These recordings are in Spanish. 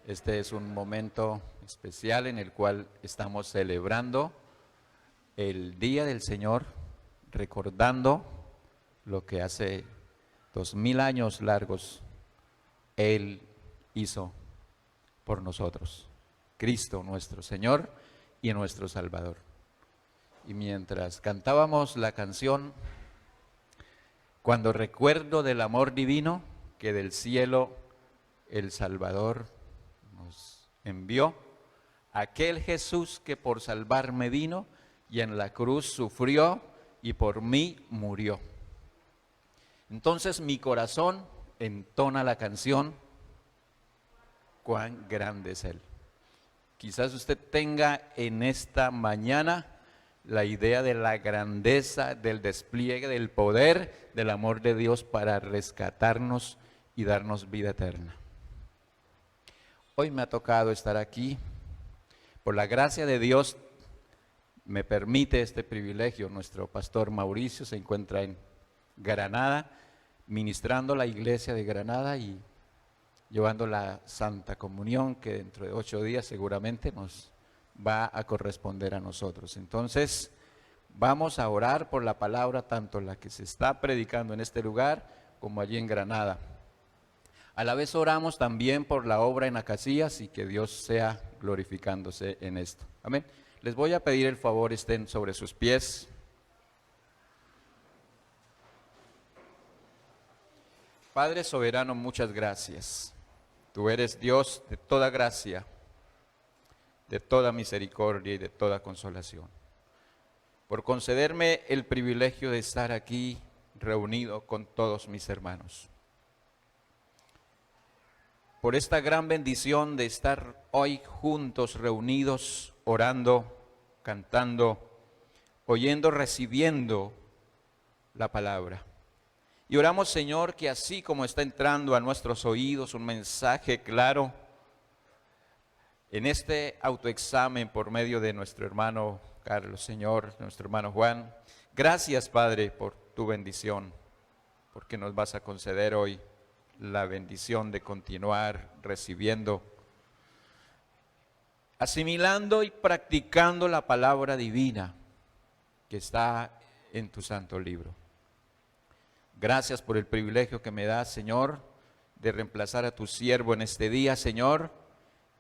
Este es un momento especial en el cual estamos celebrando el Día del Señor, recordando lo que hace 2000 años largos Él hizo por nosotros. Cristo nuestro Señor y nuestro Salvador. Y mientras cantábamos la canción, cuando recuerdo del amor divino que del cielo el Salvador nos envió, aquel Jesús que por salvarme vino y en la cruz sufrió y por mí murió. Entonces mi corazón entona la canción, cuán grande es Él. Quizás usted tenga en esta mañana la idea de la grandeza, del despliegue, del poder, del amor de Dios para rescatarnos y darnos vida eterna. Hoy me ha tocado estar aquí. Por la gracia de Dios me permite este privilegio. Nuestro pastor Mauricio se encuentra en Granada, ministrando la iglesia de Granada y llevando la Santa Comunión, que dentro de 8 días seguramente nos va a corresponder a nosotros. Entonces, vamos a orar por la palabra, tanto la que se está predicando en este lugar como allí en Granada. A la vez oramos también por la obra en Acacias y que Dios sea glorificándose en esto. Amén. Les voy a pedir el favor, estén sobre sus pies. Padre soberano, muchas gracias. Tú eres Dios de toda gracia, de toda misericordia y de toda consolación. Por concederme el privilegio de estar aquí reunido con todos mis hermanos. Por esta gran bendición de estar hoy juntos, reunidos, orando, cantando, oyendo, recibiendo la palabra. Y oramos, Señor, que así como está entrando a nuestros oídos un mensaje claro, en este autoexamen por medio de nuestro hermano Carlos, Señor, nuestro hermano Juan, gracias, Padre, por tu bendición, porque nos vas a conceder hoy la bendición de continuar recibiendo, asimilando y practicando la palabra divina que está en tu santo libro. Gracias por el privilegio que me das, Señor, de reemplazar a tu siervo en este día, Señor,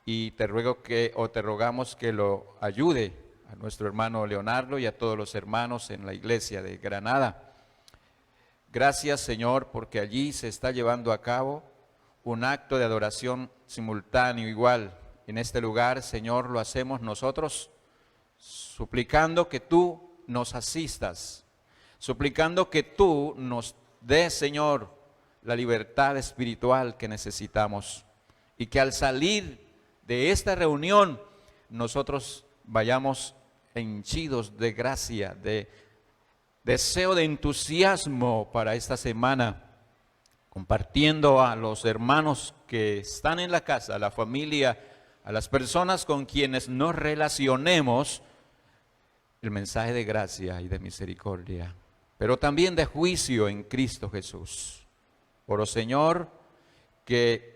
y te rogamos que lo ayude a nuestro hermano Leonardo y a todos los hermanos en la iglesia de Granada. Gracias, Señor, porque allí se está llevando a cabo un acto de adoración simultáneo igual. En este lugar, Señor, lo hacemos nosotros suplicando que tú nos asistas, suplicando que tú nos des, Señor, la libertad espiritual que necesitamos y que al salir de esta reunión nosotros vayamos henchidos de gracia, de deseo, de entusiasmo para esta semana, compartiendo a los hermanos que están en la casa, a la familia, a las personas con quienes nos relacionemos, el mensaje de gracia y de misericordia, pero también de juicio en Cristo Jesús. Oro, Señor, que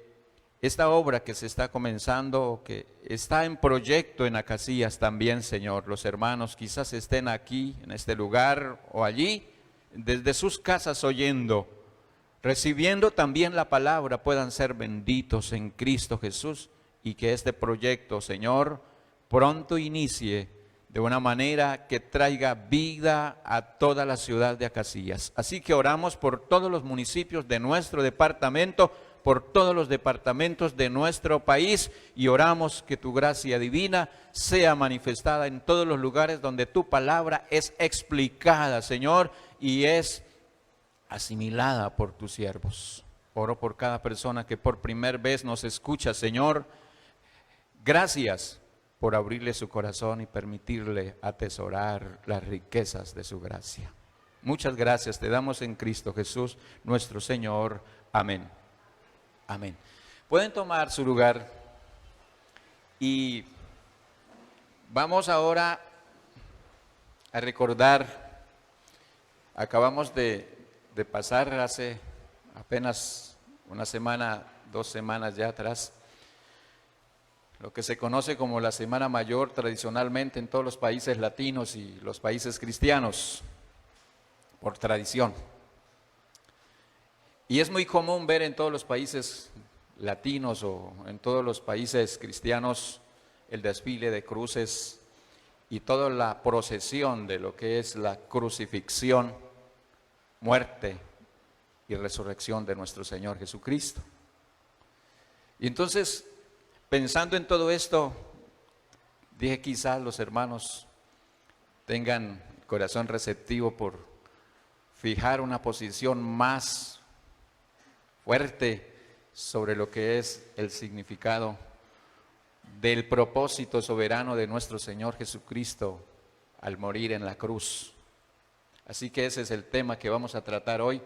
esta obra que se está comenzando, que está en proyecto en Acacias también, Señor, los hermanos quizás estén aquí, en este lugar o allí, desde sus casas oyendo, recibiendo también la palabra, puedan ser benditos en Cristo Jesús y que este proyecto, Señor, pronto inicie de una manera que traiga vida a toda la ciudad de Acacias. Así que oramos por todos los municipios de nuestro departamento, por todos los departamentos de nuestro país y oramos que tu gracia divina sea manifestada en todos los lugares donde tu palabra es explicada, Señor, y es asimilada por tus siervos. Oro por cada persona que por primera vez nos escucha, Señor. Gracias por abrirle su corazón y permitirle atesorar las riquezas de su gracia. Muchas gracias te damos en Cristo Jesús, nuestro Señor. Amén. Amén. Pueden tomar su lugar y vamos ahora a recordar, acabamos de pasar hace apenas una semana, 2 semanas ya atrás, lo que se conoce como la Semana Mayor tradicionalmente en todos los países latinos y los países cristianos, por tradición. Y es muy común ver en todos los países latinos o en todos los países cristianos el desfile de cruces y toda la procesión de lo que es la crucifixión, muerte y resurrección de nuestro Señor Jesucristo. Y entonces, pensando en todo esto, dije quizás los hermanos tengan corazón receptivo por fijar una posición más fuerte sobre lo que es el significado del propósito soberano de nuestro Señor Jesucristo al morir en la cruz. Así que ese es el tema que vamos a tratar hoy,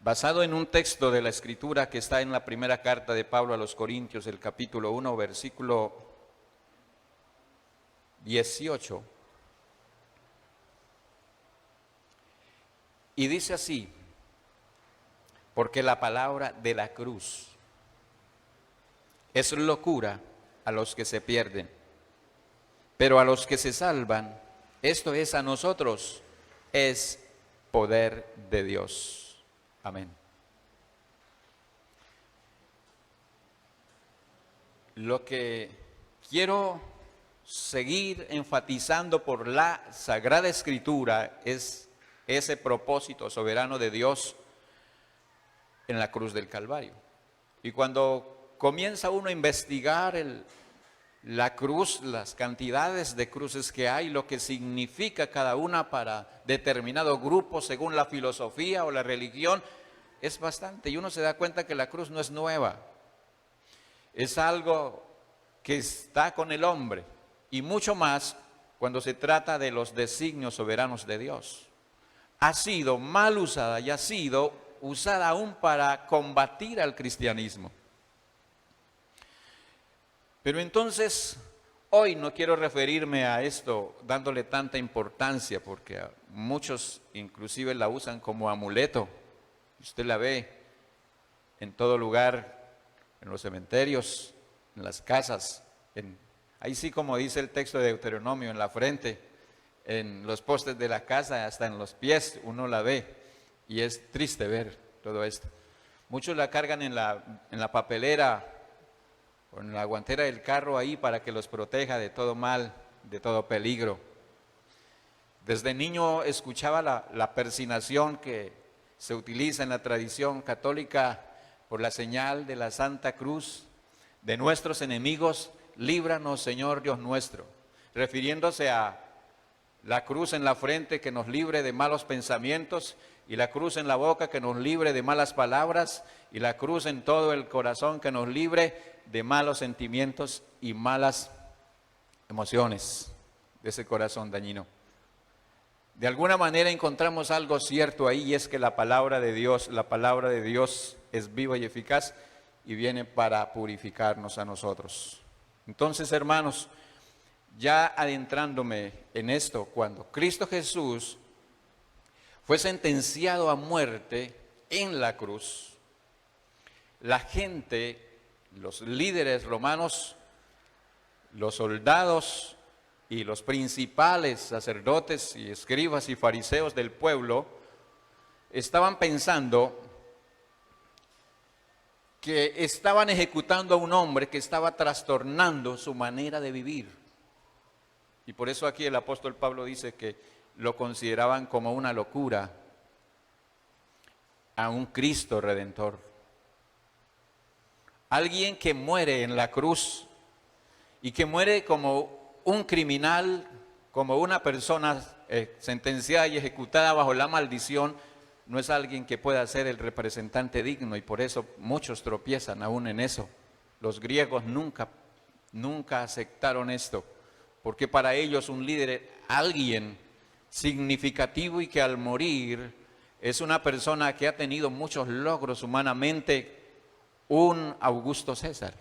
basado en un texto de la Escritura que está en la primera carta de Pablo a los Corintios, el capítulo 1, versículo 18. Y dice así: porque la palabra de la cruz es locura a los que se pierden, pero a los que se salvan, esto es a nosotros, es poder de Dios. Amén. Lo que quiero seguir enfatizando por la Sagrada Escritura es ese propósito soberano de Dios en la cruz del Calvario. Y cuando comienza uno a investigar la cruz, las cantidades de cruces que hay, lo que significa cada una para determinado grupo según la filosofía o la religión, es bastante. Y uno se da cuenta que la cruz no es nueva, es algo que está con el hombre, y mucho más cuando se trata de los designios soberanos de Dios. Ha sido mal usada y ha sido usada aún para combatir al cristianismo. Pero entonces, hoy no quiero referirme a esto dándole tanta importancia, porque muchos inclusive la usan como amuleto. Usted la ve en todo lugar, en los cementerios, en las casas, ahí sí, como dice el texto de Deuteronomio, en la frente, en los postes de la casa, hasta en los pies uno la ve. Y es triste ver todo esto. Muchos la cargan en la papelera o en la guantera del carro ahí para que los proteja de todo mal, de todo peligro. Desde niño escuchaba la persinación que se utiliza en la tradición católica por la señal de la Santa Cruz. De nuestros enemigos, líbranos, Señor Dios nuestro, refiriéndose a la cruz en la frente que nos libre de malos pensamientos, y la cruz en la boca que nos libre de malas palabras, y la cruz en todo el corazón que nos libre de malos sentimientos y malas emociones de ese corazón dañino. De alguna manera encontramos algo cierto ahí, y es que la palabra de Dios es viva y eficaz y viene para purificarnos a nosotros. Entonces, hermanos, ya adentrándome en esto, cuando Cristo Jesús fue sentenciado a muerte en la cruz, la gente, los líderes romanos, los soldados y los principales sacerdotes y escribas y fariseos del pueblo estaban pensando que estaban ejecutando a un hombre que estaba trastornando su manera de vivir. Y por eso aquí el apóstol Pablo dice que lo consideraban como una locura a un Cristo Redentor. Alguien que muere en la cruz y que muere como un criminal, como una persona sentenciada y ejecutada bajo la maldición, no es alguien que pueda ser el representante digno, y por eso muchos tropiezan aún en eso. Los griegos nunca aceptaron esto, porque para ellos un líder, alguien significativo y que al morir es una persona que ha tenido muchos logros humanamente, un Augusto César,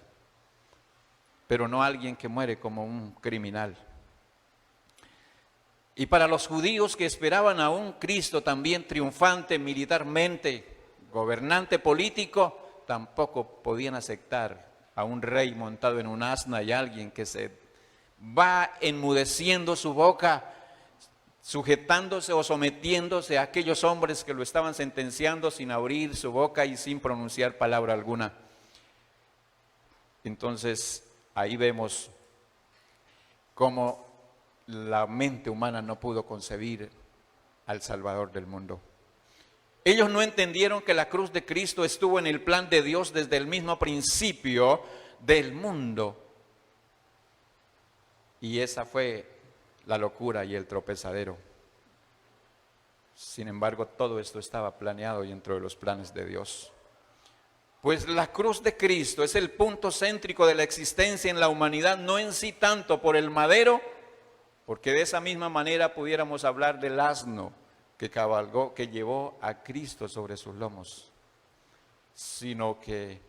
pero no alguien que muere como un criminal. Y para los judíos que esperaban a un Cristo también triunfante militarmente, gobernante político, tampoco podían aceptar a un rey montado en un asna y alguien que se va enmudeciendo su boca, sujetándose o sometiéndose a aquellos hombres que lo estaban sentenciando sin abrir su boca y sin pronunciar palabra alguna. Entonces, ahí vemos cómo la mente humana no pudo concebir al Salvador del mundo. Ellos no entendieron que la cruz de Cristo estuvo en el plan de Dios desde el mismo principio del mundo. Y esa fue la locura y el tropezadero. Sin embargo, todo esto estaba planeado y dentro de los planes de Dios. Pues la cruz de Cristo es el punto céntrico de la existencia en la humanidad, no en sí tanto por el madero, porque de esa misma manera pudiéramos hablar del asno que cabalgó, que llevó a Cristo sobre sus lomos, sino que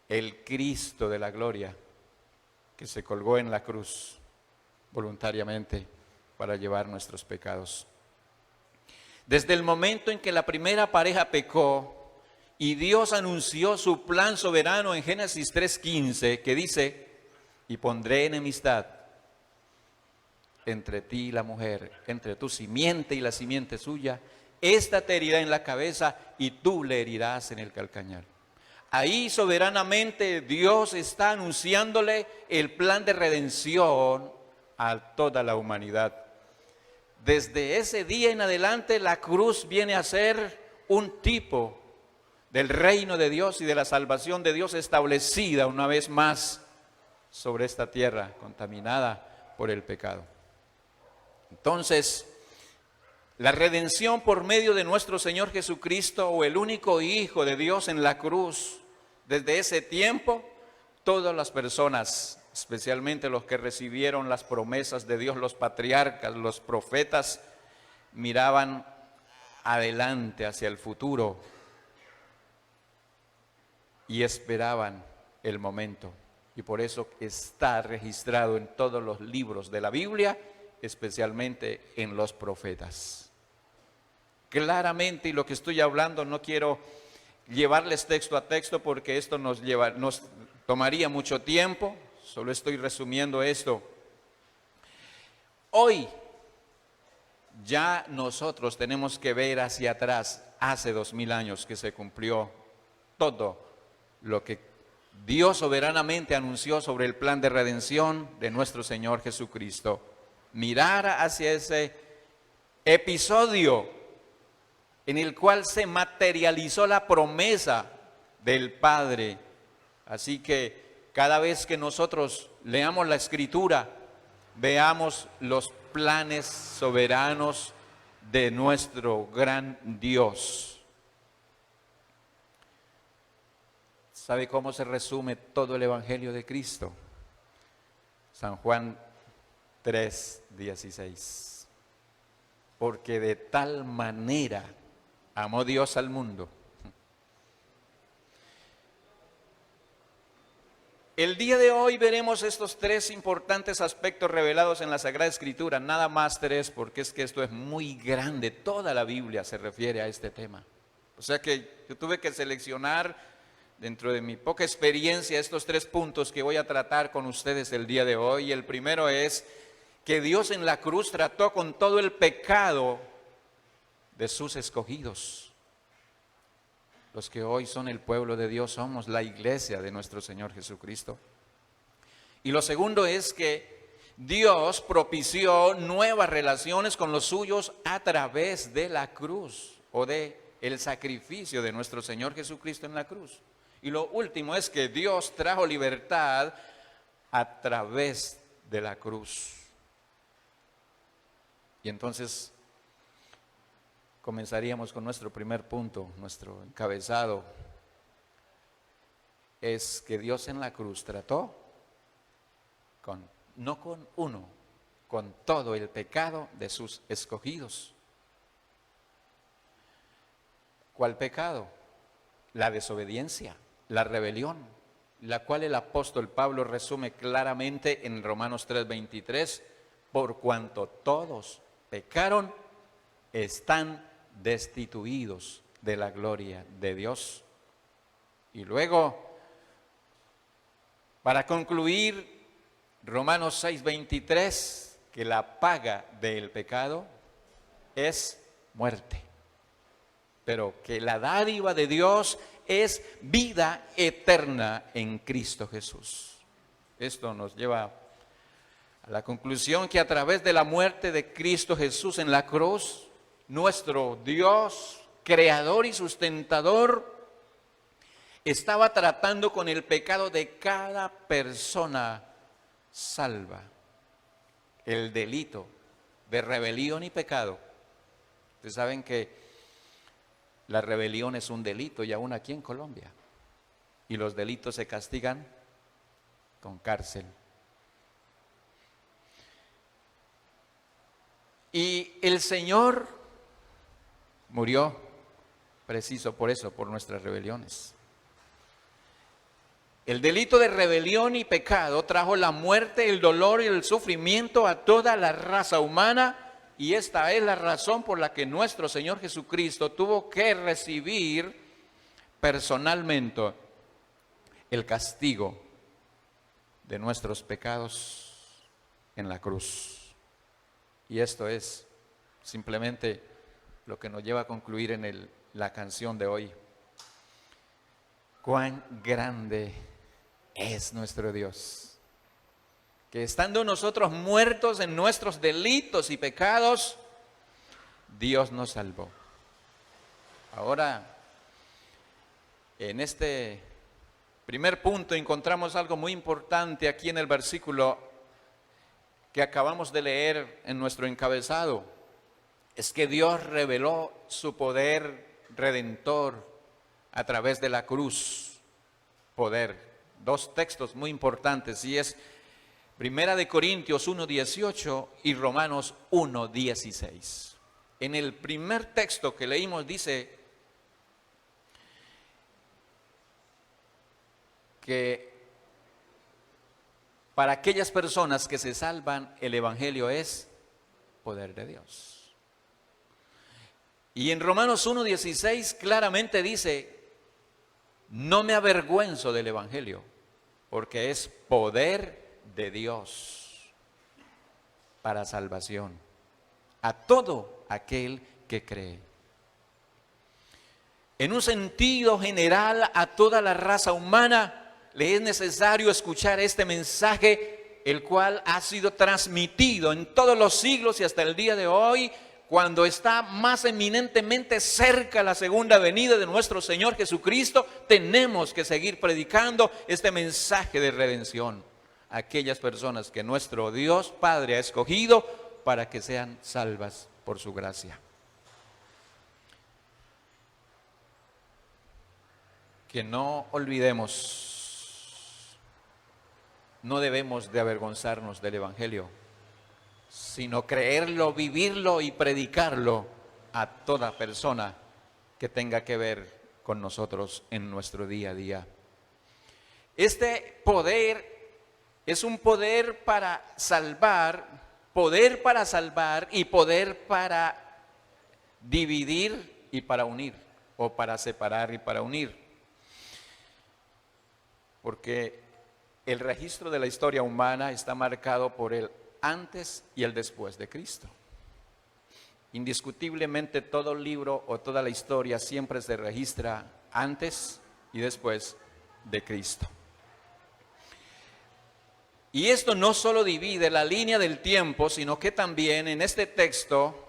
el Cristo de la gloria que se colgó en la cruz voluntariamente para llevar nuestros pecados. Desde el momento en que la primera pareja pecó y Dios anunció su plan soberano en Génesis 3:15, que dice: y pondré enemistad entre ti y la mujer, entre tu simiente y la simiente suya, esta te herirá en la cabeza y tú le herirás en el calcañar. Ahí soberanamente Dios está anunciándole el plan de redención a toda la humanidad. Desde ese día en adelante la cruz viene a ser un tipo del reino de Dios y de la salvación de Dios establecida una vez más sobre esta tierra contaminada por el pecado. Entonces, la redención por medio de nuestro Señor Jesucristo, o el único Hijo de Dios en la cruz, desde ese tiempo, todas las personas, especialmente los que recibieron las promesas de Dios, los patriarcas, los profetas, miraban adelante hacia el futuro y esperaban el momento. Y por eso está registrado en todos los libros de la Biblia, especialmente en los profetas. Claramente, y lo que estoy hablando, no quiero llevarles texto a texto porque esto nos tomaría mucho tiempo, solo estoy resumiendo esto. Hoy ya nosotros tenemos que ver hacia atrás, hace 2000 años que se cumplió todo lo que Dios soberanamente anunció sobre el plan de redención de nuestro Señor Jesucristo. Mirar hacia ese episodio en el cual se materializó la promesa del Padre. Así que cada vez que nosotros leamos la Escritura, veamos los planes soberanos de nuestro gran Dios. ¿Sabe cómo se resume todo el Evangelio de Cristo? San Juan 3:16. Porque de tal manera amó Dios al mundo. El día de hoy veremos estos tres importantes aspectos revelados en la Sagrada Escritura, nada más tres, porque es que esto es muy grande, toda la Biblia se refiere a este tema. O sea que yo tuve que seleccionar dentro de mi poca experiencia estos tres puntos que voy a tratar con ustedes el día de hoy. El primero es que Dios en la cruz trató con todo el pecado de sus escogidos. Los que hoy son el pueblo de Dios, somos la iglesia de nuestro Señor Jesucristo. Y lo segundo es que Dios propició nuevas relaciones con los suyos a través de la cruz, o de el sacrificio de nuestro Señor Jesucristo en la cruz. Y lo último es que Dios trajo libertad a través de la cruz. Y entonces comenzaríamos con nuestro primer punto, nuestro encabezado. Es que Dios en la cruz trató no con uno, con todo el pecado de sus escogidos. ¿Cuál pecado? La desobediencia, la rebelión, la cual el apóstol Pablo resume claramente en Romanos 3:23, por cuanto todos pecaron, están destituidos de la gloria de Dios. Y luego Para concluir, Romanos 6:23, que la paga del pecado es muerte, pero que la dádiva de Dios es vida eterna en Cristo Jesús. Esto nos lleva a la conclusión que a través de la muerte de Cristo Jesús en la cruz, nuestro Dios, creador y sustentador, estaba tratando con el pecado de cada persona salva. El delito de rebelión y pecado. Ustedes saben que la rebelión es un delito y aún aquí en Colombia. Y los delitos se castigan con cárcel. Y el Señor murió preciso por eso, por nuestras rebeliones. El delito de rebelión y pecado trajo la muerte, el dolor y el sufrimiento a toda la raza humana, y esta es la razón por la que nuestro Señor Jesucristo tuvo que recibir personalmente el castigo de nuestros pecados en la cruz. Y esto es simplemente lo que nos lleva a concluir en la canción de hoy. Cuán grande es nuestro Dios, que estando nosotros muertos en nuestros delitos y pecados, Dios nos salvó. Ahora, en este primer punto encontramos algo muy importante aquí en el versículo que acabamos de leer en nuestro encabezado. Es que Dios reveló su poder redentor a través de la cruz. Poder. Dos textos muy importantes, y es Primera de Corintios 1:18 y Romanos 1:16. En el primer texto que leímos dice que para aquellas personas que se salvan, el Evangelio es poder de Dios. Y en Romanos 1:16 claramente dice: no me avergüenzo del Evangelio, porque es poder de Dios para salvación a todo aquel que cree. En un sentido general, a toda la raza humana le es necesario escuchar este mensaje, el cual ha sido transmitido en todos los siglos y hasta el día de hoy, cuando está más eminentemente cerca la segunda venida de nuestro Señor Jesucristo. Tenemos que seguir predicando este mensaje de redención a aquellas personas que nuestro Dios Padre ha escogido para que sean salvas por su gracia. Que no olvidemos, no debemos de avergonzarnos del Evangelio, sino creerlo, vivirlo y predicarlo a toda persona que tenga que ver con nosotros en nuestro día a día. Este poder es un poder para salvar y poder para dividir y para unir, o para separar y para unir. Porque el registro de la historia humana está marcado por el antes y el después de Cristo. Indiscutiblemente todo libro o toda la historia siempre se registra antes y después de Cristo. Y esto no solo divide la línea del tiempo, sino que también en este texto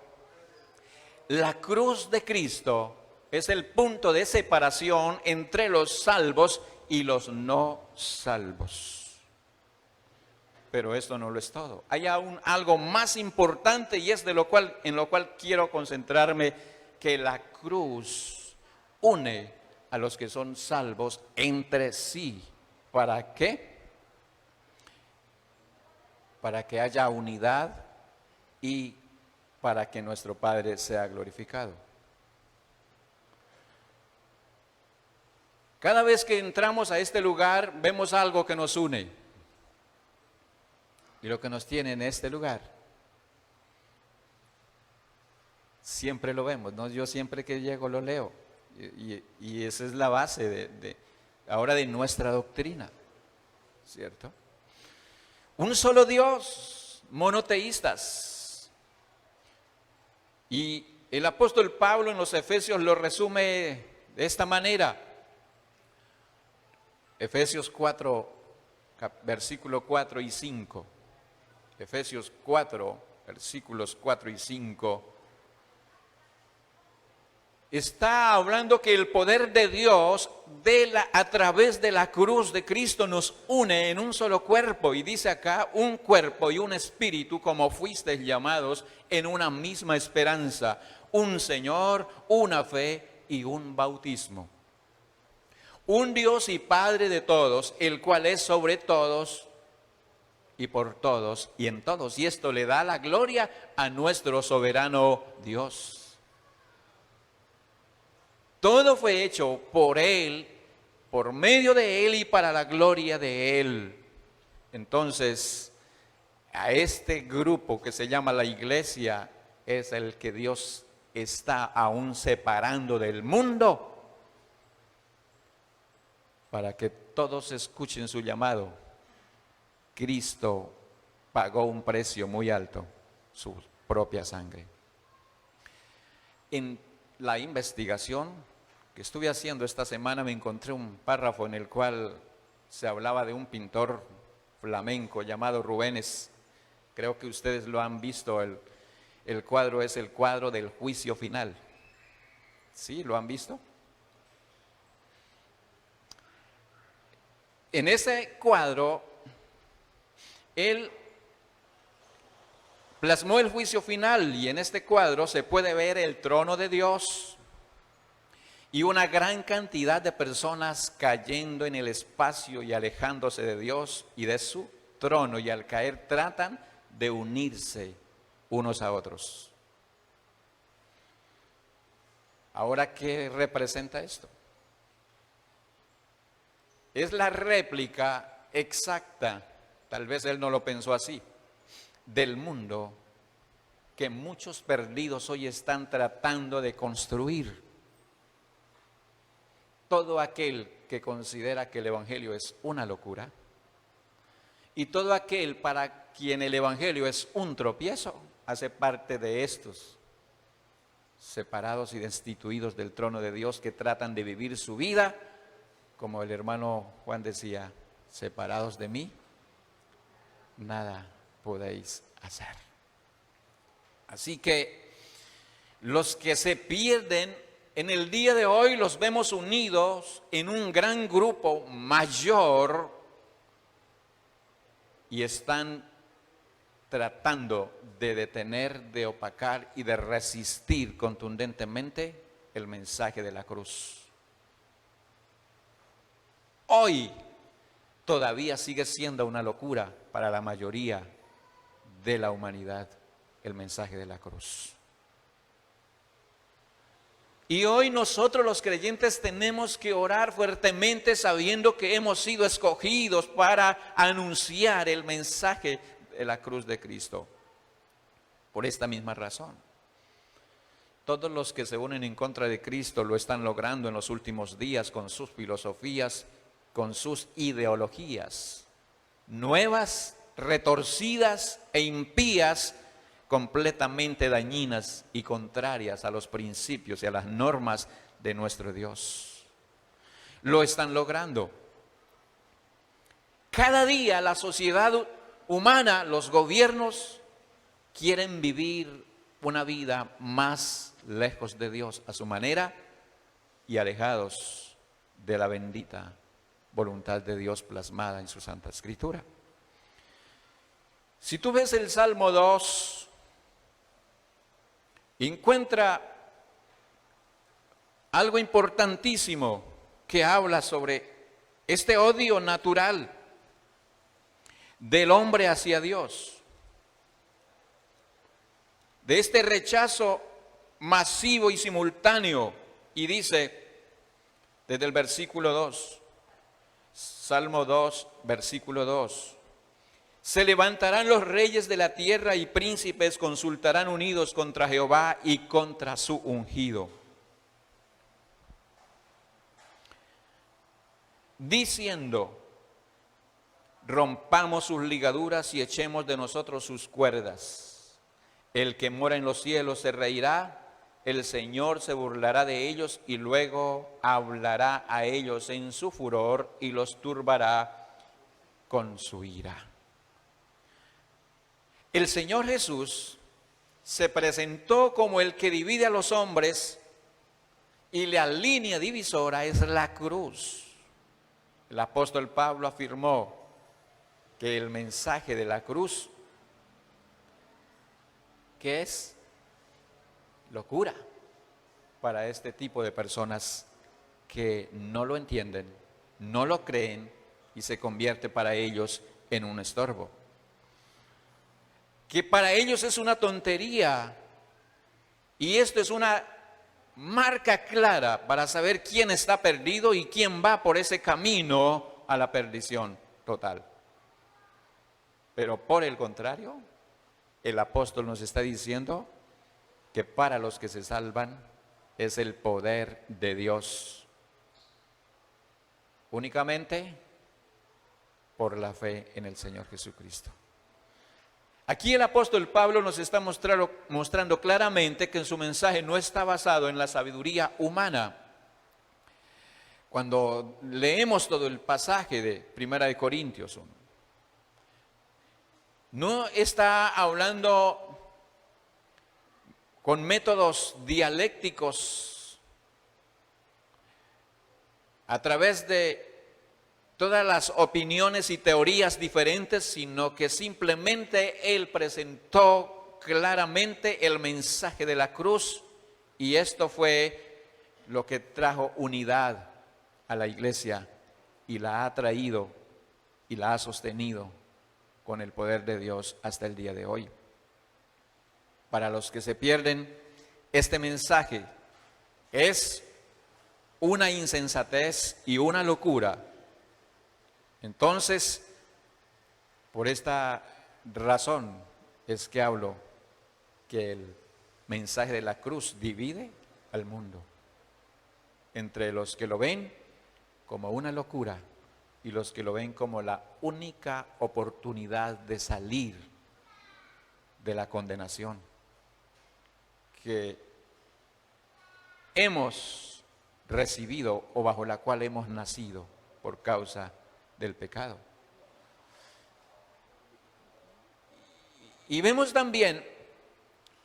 la cruz de Cristo es el punto de separación entre los salvos y los no salvos. Pero esto no lo es todo. Hay aún algo más importante, y es en lo cual quiero concentrarme, que la cruz une a los que son salvos entre sí. ¿Para qué? Para que haya unidad y para que nuestro Padre sea glorificado. Cada vez que entramos a este lugar, vemos algo que nos une. Y lo que nos tiene en este lugar, siempre lo vemos, ¿no? Yo siempre que llego lo leo. Y esa es la base ahora de nuestra doctrina. ¿cierto? Un solo Dios, monoteístas. Y el apóstol Pablo en los Efesios lo resume de esta manera. Efesios 4, versículo 4 y 5. Efesios 4, versículos 4 y 5. Está hablando que el poder de Dios a través de la cruz de Cristo nos une en un solo cuerpo. Y dice acá, un cuerpo y un espíritu, como fuisteis llamados en una misma esperanza, un Señor, una fe y un bautismo. Un Dios y Padre de todos, el cual es sobre todos y por todos y en todos. Y esto le da la gloria a nuestro soberano Dios. Todo fue hecho por Él, por medio de Él y para la gloria de Él. Entonces, a este grupo que se llama la iglesia es el que Dios está aún separando del mundo para que todos escuchen su llamado. Cristo pagó un precio muy alto, su propia sangre. En la investigación que estuve haciendo esta semana me encontré un párrafo en el cual se hablaba de un pintor flamenco llamado Rubens. Creo que ustedes lo han visto, el cuadro es el cuadro del juicio final. ¿Sí? ¿Lo han visto? En ese cuadro, él plasmó el juicio final y en este cuadro se puede ver el trono de Dios y una gran cantidad de personas cayendo en el espacio y alejándose de Dios y de su trono, y al caer tratan de unirse unos a otros. Ahora, ¿qué representa esto? Es la réplica exacta, tal vez él no lo pensó así, del mundo que muchos perdidos hoy están tratando de construir. Todo aquel que considera que el Evangelio es una locura y todo aquel para quien el Evangelio es un tropiezo, hace parte de estos separados y destituidos del trono de Dios que tratan de vivir su vida, como el hermano Juan decía, separados de mí, nada podéis hacer. Así que los que se pierden en el día de hoy los vemos unidos en un gran grupo mayor y están tratando de detener, de opacar y de resistir contundentemente el mensaje de la cruz. Hoy todavía sigue siendo una locura para la mayoría de la humanidad el mensaje de la cruz. Y hoy nosotros los creyentes tenemos que orar fuertemente sabiendo que hemos sido escogidos para anunciar el mensaje de la cruz de Cristo. Por esta misma razón. Todos los que se unen en contra de Cristo lo están logrando en los últimos días con sus filosofías, con sus ideologías nuevas, retorcidas e impías, completamente dañinas y contrarias a los principios y a las normas de nuestro Dios. Lo están logrando. Cada día la sociedad humana, los gobiernos, quieren vivir una vida más lejos de Dios a su manera y alejados de la bendita voluntad de Dios plasmada en su Santa Escritura. Si tú ves el Salmo 2, encuentra algo importantísimo que habla sobre este odio natural del hombre hacia Dios, de este rechazo masivo y simultáneo, y dice desde el versículo 2, Salmo 2, versículo 2, se levantarán los reyes de la tierra y príncipes consultarán unidos contra Jehová y contra su ungido, diciendo, rompamos sus ligaduras y echemos de nosotros sus cuerdas. El que mora en los cielos se reirá, el Señor se burlará de ellos y luego hablará a ellos en su furor y los turbará con su ira. El Señor Jesús se presentó como el que divide a los hombres y la línea divisora es la cruz. El apóstol Pablo afirmó que el mensaje de la cruz, que es locura para este tipo de personas que no lo entienden, no lo creen y se convierte para ellos en un estorbo. Que para ellos es una tontería y esto es una marca clara para saber quién está perdido y quién va por ese camino a la perdición total. Pero por el contrario, el apóstol nos está diciendo que para los que se salvan es el poder de Dios, únicamente por la fe en el Señor Jesucristo. Aquí el apóstol Pablo nos está mostrando claramente que en su mensaje no está basado en la sabiduría humana. Cuando leemos todo el pasaje de 1 Corintios 1, no está hablando con métodos dialécticos a través de todas las opiniones y teorías diferentes, sino que simplemente él presentó claramente el mensaje de la cruz y esto fue lo que trajo unidad a la iglesia y la ha traído y la ha sostenido con el poder de Dios hasta el día de hoy. Para los que se pierden, este mensaje es una insensatez y una locura. Entonces, por esta razón es que hablo que el mensaje de la cruz divide al mundo entre los que lo ven como una locura y los que lo ven como la única oportunidad de salir de la condenación que hemos recibido o bajo la cual hemos nacido por causa del pecado. Y vemos también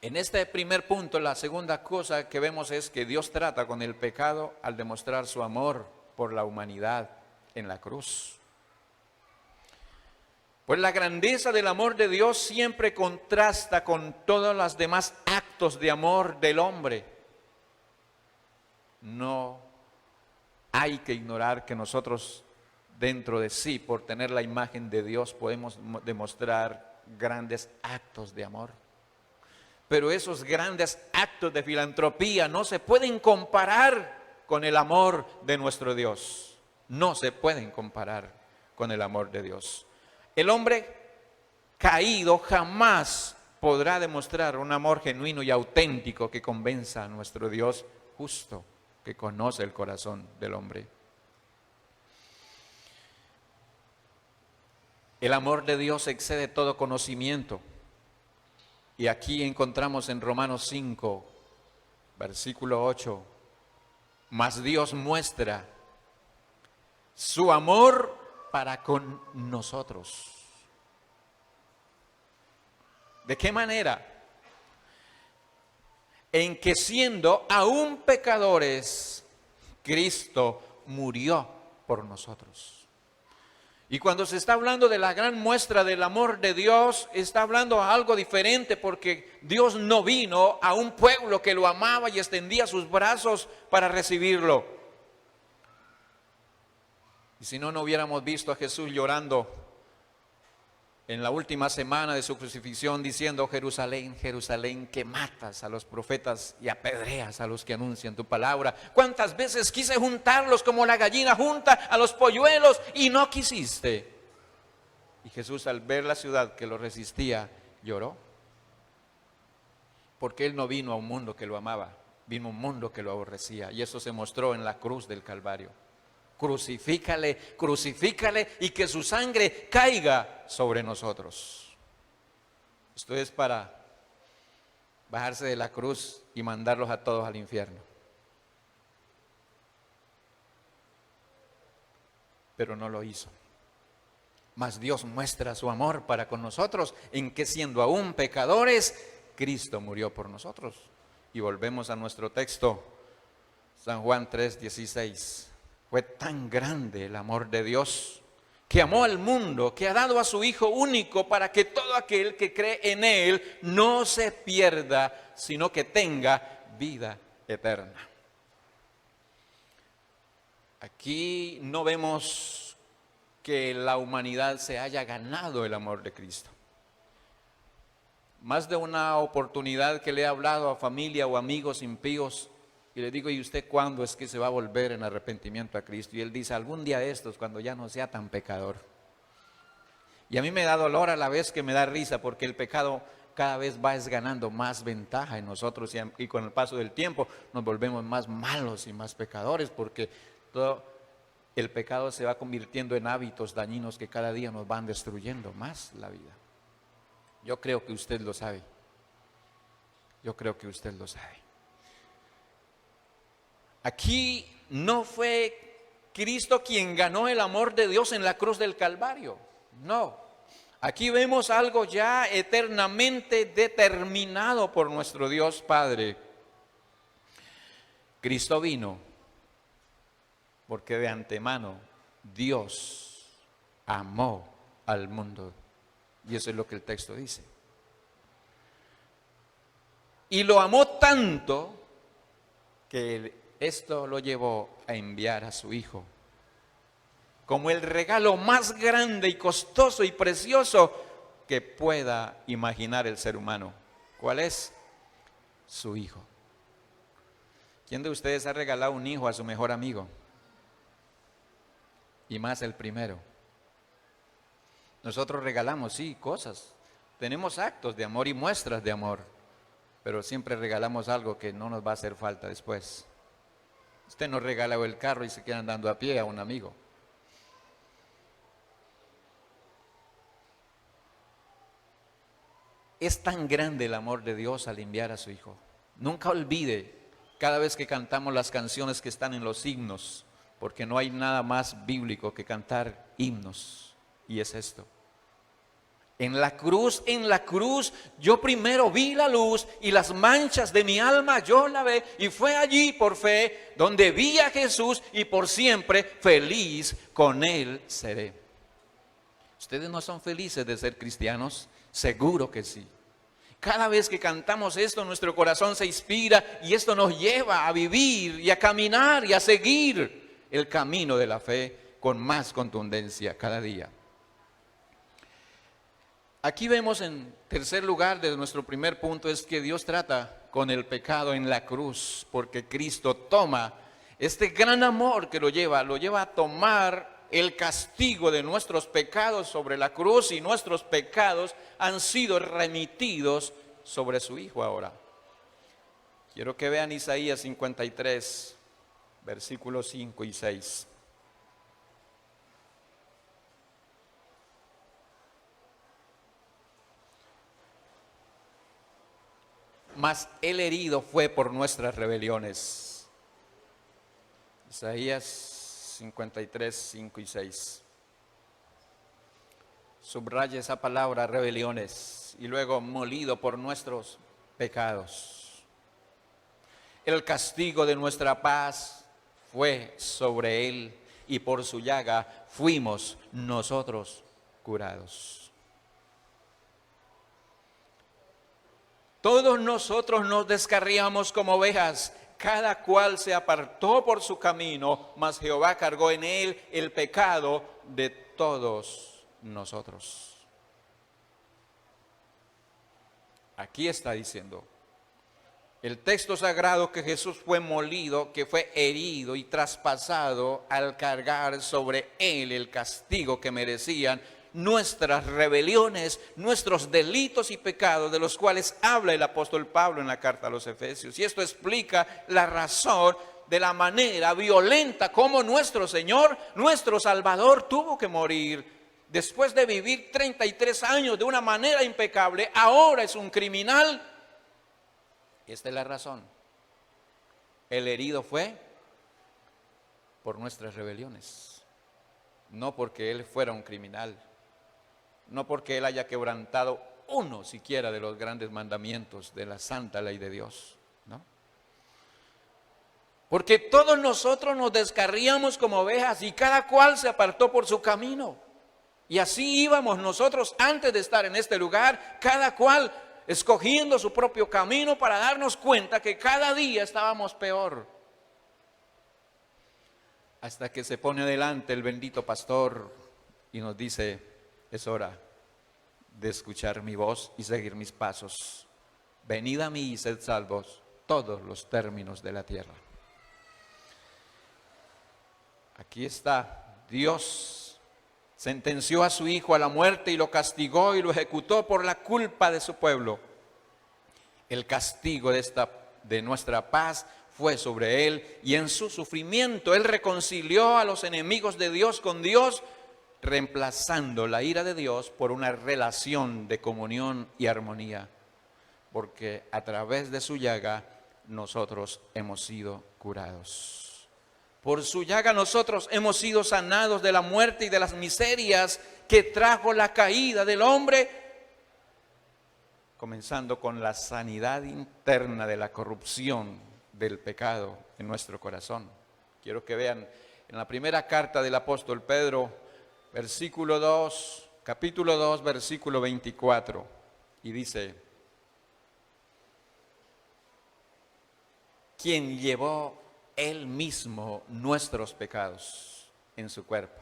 en este primer punto, la segunda cosa que vemos es que Dios trata con el pecado al demostrar su amor por la humanidad en la cruz. Pues la grandeza del amor de Dios siempre contrasta con todos los demás actos de amor del hombre. No hay que ignorar que nosotros dentro de sí, por tener la imagen de Dios, podemos demostrar grandes actos de amor. Pero esos grandes actos de filantropía no se pueden comparar con el amor de nuestro Dios. No se pueden comparar con el amor de Dios. El hombre caído jamás podrá demostrar un amor genuino y auténtico que convenza a nuestro Dios justo, que conoce el corazón del hombre. El amor de Dios excede todo conocimiento. Y aquí encontramos en Romanos 5, versículo 8, mas Dios muestra su amor para con nosotros. ¿De qué manera? En que siendo aún pecadores, Cristo murió por nosotros. Y cuando se está hablando de la gran muestra del amor de Dios, está hablando a algo diferente, porque Dios no vino a un pueblo que lo amaba y extendía sus brazos para recibirlo. Y si no, no hubiéramos visto a Jesús llorando en la última semana de su crucifixión, diciendo: Jerusalén, Jerusalén, que matas a los profetas y apedreas a los que anuncian tu palabra. ¿Cuántas veces quise juntarlos como la gallina junta a los polluelos y no quisiste? Y Jesús, al ver la ciudad que lo resistía, lloró. Porque Él no vino a un mundo que lo amaba, vino a un mundo que lo aborrecía. Y eso se mostró en la cruz del Calvario. Crucifícale, crucifícale y que su sangre caiga sobre nosotros. Esto es para bajarse de la cruz y mandarlos a todos al infierno. Pero no lo hizo. Mas Dios muestra su amor para con nosotros en que siendo aún pecadores, Cristo murió por nosotros. Y volvemos a nuestro texto, San Juan 3:16. Fue tan grande el amor de Dios que amó al mundo, que ha dado a su Hijo único para que todo aquel que cree en Él no se pierda, sino que tenga vida eterna. Aquí no vemos que la humanidad se haya ganado el amor de Cristo. Más de una oportunidad que le he hablado a familia o amigos impíos y le digo, ¿y usted cuándo es que se va a volver en arrepentimiento a Cristo? Y él dice, algún día de estos, cuando ya no sea tan pecador. Y a mí me da dolor a la vez que me da risa, porque el pecado cada vez va ganando más ventaja en nosotros y con el paso del tiempo nos volvemos más malos y más pecadores, porque todo el pecado se va convirtiendo en hábitos dañinos que cada día nos van destruyendo más la vida. Yo creo que usted lo sabe. Yo creo que usted lo sabe. Aquí no fue Cristo quien ganó el amor de Dios en la cruz del Calvario. No. Aquí vemos algo ya eternamente determinado por nuestro Dios Padre. Cristo vino porque de antemano Dios amó al mundo. Y eso es lo que el texto dice. Y lo amó tanto que esto lo llevó a enviar a su Hijo como el regalo más grande y costoso y precioso que pueda imaginar el ser humano. ¿Cuál es? Su Hijo. ¿Quién de ustedes ha regalado un hijo a su mejor amigo? Y más el primero. Nosotros regalamos, sí, cosas. Tenemos actos de amor y muestras de amor, pero siempre regalamos algo que no nos va a hacer falta después. Usted no regala el carro y se queda andando a pie a un amigo. Es tan grande el amor de Dios al enviar a su Hijo. Nunca olvide, cada vez que cantamos las canciones que están en los himnos, porque no hay nada más bíblico que cantar himnos, y es esto. En la cruz, yo primero vi la luz y las manchas de mi alma yo lavé, y fue allí por fe donde vi a Jesús y por siempre feliz con Él seré. ¿Ustedes no son felices de ser cristianos? Seguro que sí. Cada vez que cantamos esto, nuestro corazón se inspira y esto nos lleva a vivir y a caminar y a seguir el camino de la fe con más contundencia cada día. Aquí vemos en tercer lugar de nuestro primer punto es que Dios trata con el pecado en la cruz, porque Cristo toma este gran amor que lo lleva a tomar el castigo de nuestros pecados sobre la cruz, y nuestros pecados han sido remitidos sobre su Hijo ahora. Quiero que vean Isaías 53, versículos 5 y 6. Mas el herido fue por nuestras rebeliones. Isaías 53, 5 y 6. Subraya esa palabra, rebeliones, y luego molido por nuestros pecados. El castigo de nuestra paz fue sobre él, y por su llaga fuimos nosotros curados. Todos nosotros nos descarriamos como ovejas, cada cual se apartó por su camino, mas Jehová cargó en él el pecado de todos nosotros. Aquí está diciendo el texto sagrado que Jesús fue molido, que fue herido y traspasado al cargar sobre él el castigo que merecían nuestras rebeliones, nuestros delitos y pecados, de los cuales habla el apóstol Pablo en la carta a los Efesios. Y esto explica la razón de la manera violenta como nuestro Señor, nuestro Salvador, tuvo que morir. Después de vivir 33 años de una manera impecable, ahora es un criminal. Esta es la razón. El herido fue por nuestras rebeliones, no porque Él fuera un criminal, no porque Él haya quebrantado uno siquiera de los grandes mandamientos de la santa ley de Dios, ¿no? Porque todos nosotros nos descarríamos como ovejas y cada cual se apartó por su camino. Y así íbamos nosotros antes de estar en este lugar, cada cual escogiendo su propio camino para darnos cuenta que cada día estábamos peor. Hasta que se pone delante el bendito pastor y nos dice, es hora de escuchar mi voz y seguir mis pasos. Venid a mí y sed salvos todos los términos de la tierra. Aquí está, Dios sentenció a su hijo a la muerte y lo castigó y lo ejecutó por la culpa de su pueblo. El castigo de nuestra paz fue sobre él y en su sufrimiento él reconcilió a los enemigos de Dios con Dios, reemplazando la ira de Dios por una relación de comunión y armonía, porque a través de su llaga nosotros hemos sido curados. Por su llaga nosotros hemos sido sanados de la muerte y de las miserias que trajo la caída del hombre, comenzando con la sanidad interna de la corrupción del pecado en nuestro corazón. Quiero que vean en la primera carta del apóstol Pedro, capítulo 2, versículo 24, y dice, quien llevó Él mismo nuestros pecados en su cuerpo,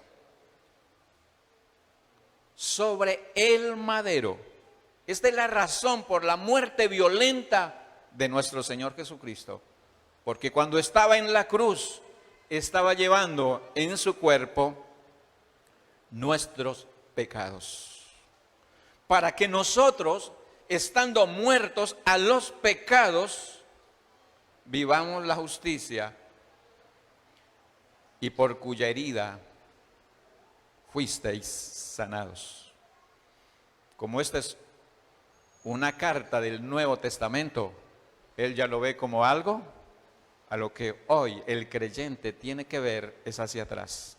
sobre el madero. Esta es la razón por la muerte violenta de nuestro Señor Jesucristo, porque cuando estaba en la cruz, estaba llevando en su cuerpo nuestros pecados, para que nosotros, estando muertos a los pecados, vivamos la justicia, y por cuya herida fuisteis sanados. Como esta es una carta del Nuevo Testamento, él ya lo ve como algo a lo que hoy el creyente tiene que ver es hacia atrás.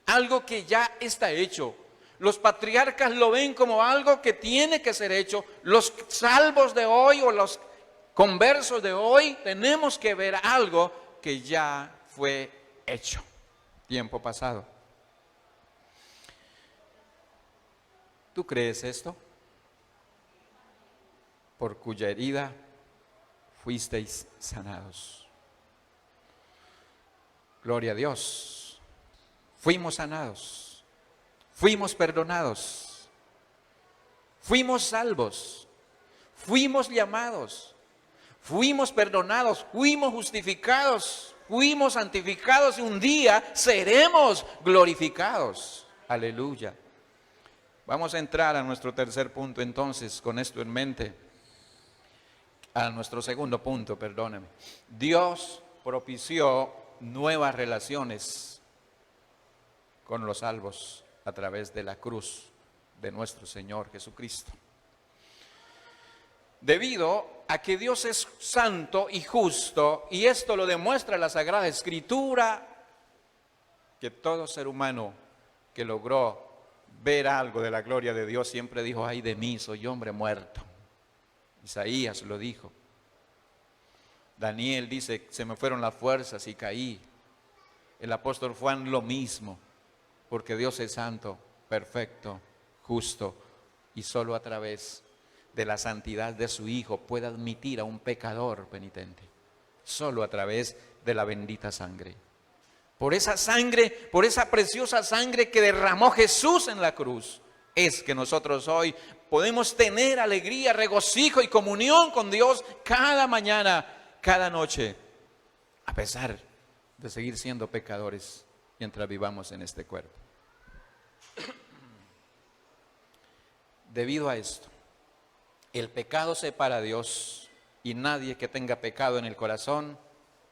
Algo que ya está hecho. Los patriarcas lo ven como algo que tiene que ser hecho. Los salvos de hoy o los conversos de hoy tenemos que ver algo que ya fue hecho, tiempo pasado. ¿Tú crees esto? Por cuya herida fuisteis sanados. Gloria a Dios. Fuimos sanados, fuimos perdonados, fuimos salvos, fuimos llamados, fuimos perdonados, fuimos justificados, fuimos santificados y un día seremos glorificados. Aleluya. Vamos a entrar a nuestro tercer punto entonces, con esto en mente. A nuestro segundo punto, perdónenme. Dios propició nuevas relaciones con los salvos a través de la cruz de nuestro Señor Jesucristo. Debido a que Dios es santo y justo, y esto lo demuestra la Sagrada Escritura, que todo ser humano que logró ver algo de la gloria de Dios siempre dijo, ay de mí, soy hombre muerto. Isaías lo dijo. Daniel dice, se me fueron las fuerzas y caí. El apóstol Juan lo mismo, porque Dios es santo, perfecto, justo, y solo a través de la santidad de su Hijo puede admitir a un pecador penitente. Solo a través de la bendita sangre. Por esa sangre, por esa preciosa sangre que derramó Jesús en la cruz, es que nosotros hoy podemos tener alegría, regocijo y comunión con Dios cada mañana, cada noche, a pesar de seguir siendo pecadores mientras vivamos en este cuerpo. Debido a esto, el pecado separa a Dios y nadie que tenga pecado en el corazón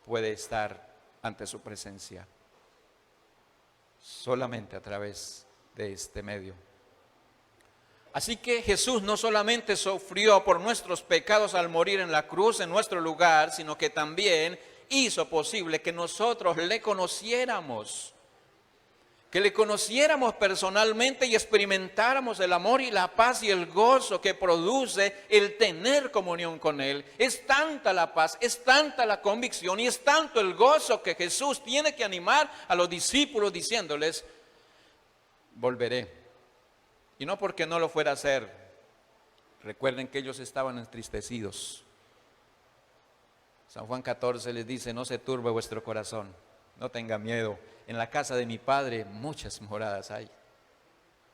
puede estar ante su presencia. Solamente a través de este medio. Así que Jesús no solamente sufrió por nuestros pecados al morir en la cruz en nuestro lugar, sino que también hizo posible que nosotros le conociéramos. Que le conociéramos personalmente y experimentáramos el amor y la paz y el gozo que produce el tener comunión con Él. Es tanta la paz, es tanta la convicción y es tanto el gozo que Jesús tiene que animar a los discípulos diciéndoles, volveré. Y no porque no lo fuera a hacer. Recuerden que ellos estaban entristecidos. San Juan 14 les dice, no se turbe vuestro corazón, no tenga miedo. En la casa de mi Padre muchas moradas hay.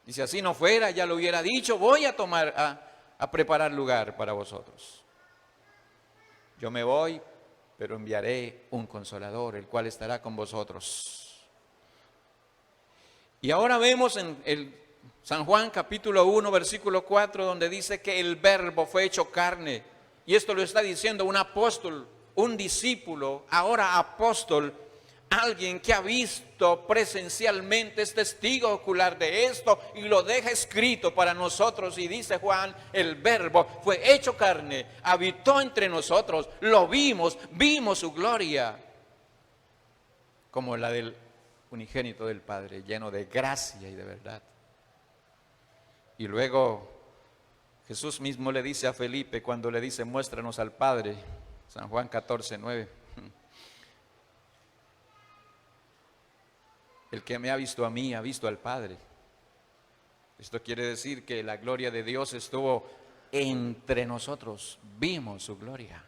Y si así no fuera, ya lo hubiera dicho, voy a preparar lugar para vosotros. Yo me voy, pero enviaré un consolador, el cual estará con vosotros. Y ahora vemos en el San Juan capítulo 1, versículo 4, donde dice que el verbo fue hecho carne. Y esto lo está diciendo un apóstol, un discípulo, ahora apóstol, alguien que ha visto presencialmente, es testigo ocular de esto y lo deja escrito para nosotros. Y dice Juan, el verbo fue hecho carne, habitó entre nosotros, lo vimos, vimos su gloria, como la del unigénito del Padre, lleno de gracia y de verdad. Y luego Jesús mismo le dice a Felipe cuando le dice, muéstranos al Padre, San Juan 14, 9. El que me ha visto a mí, ha visto al Padre. Esto quiere decir que la gloria de Dios estuvo entre nosotros, vimos su gloria.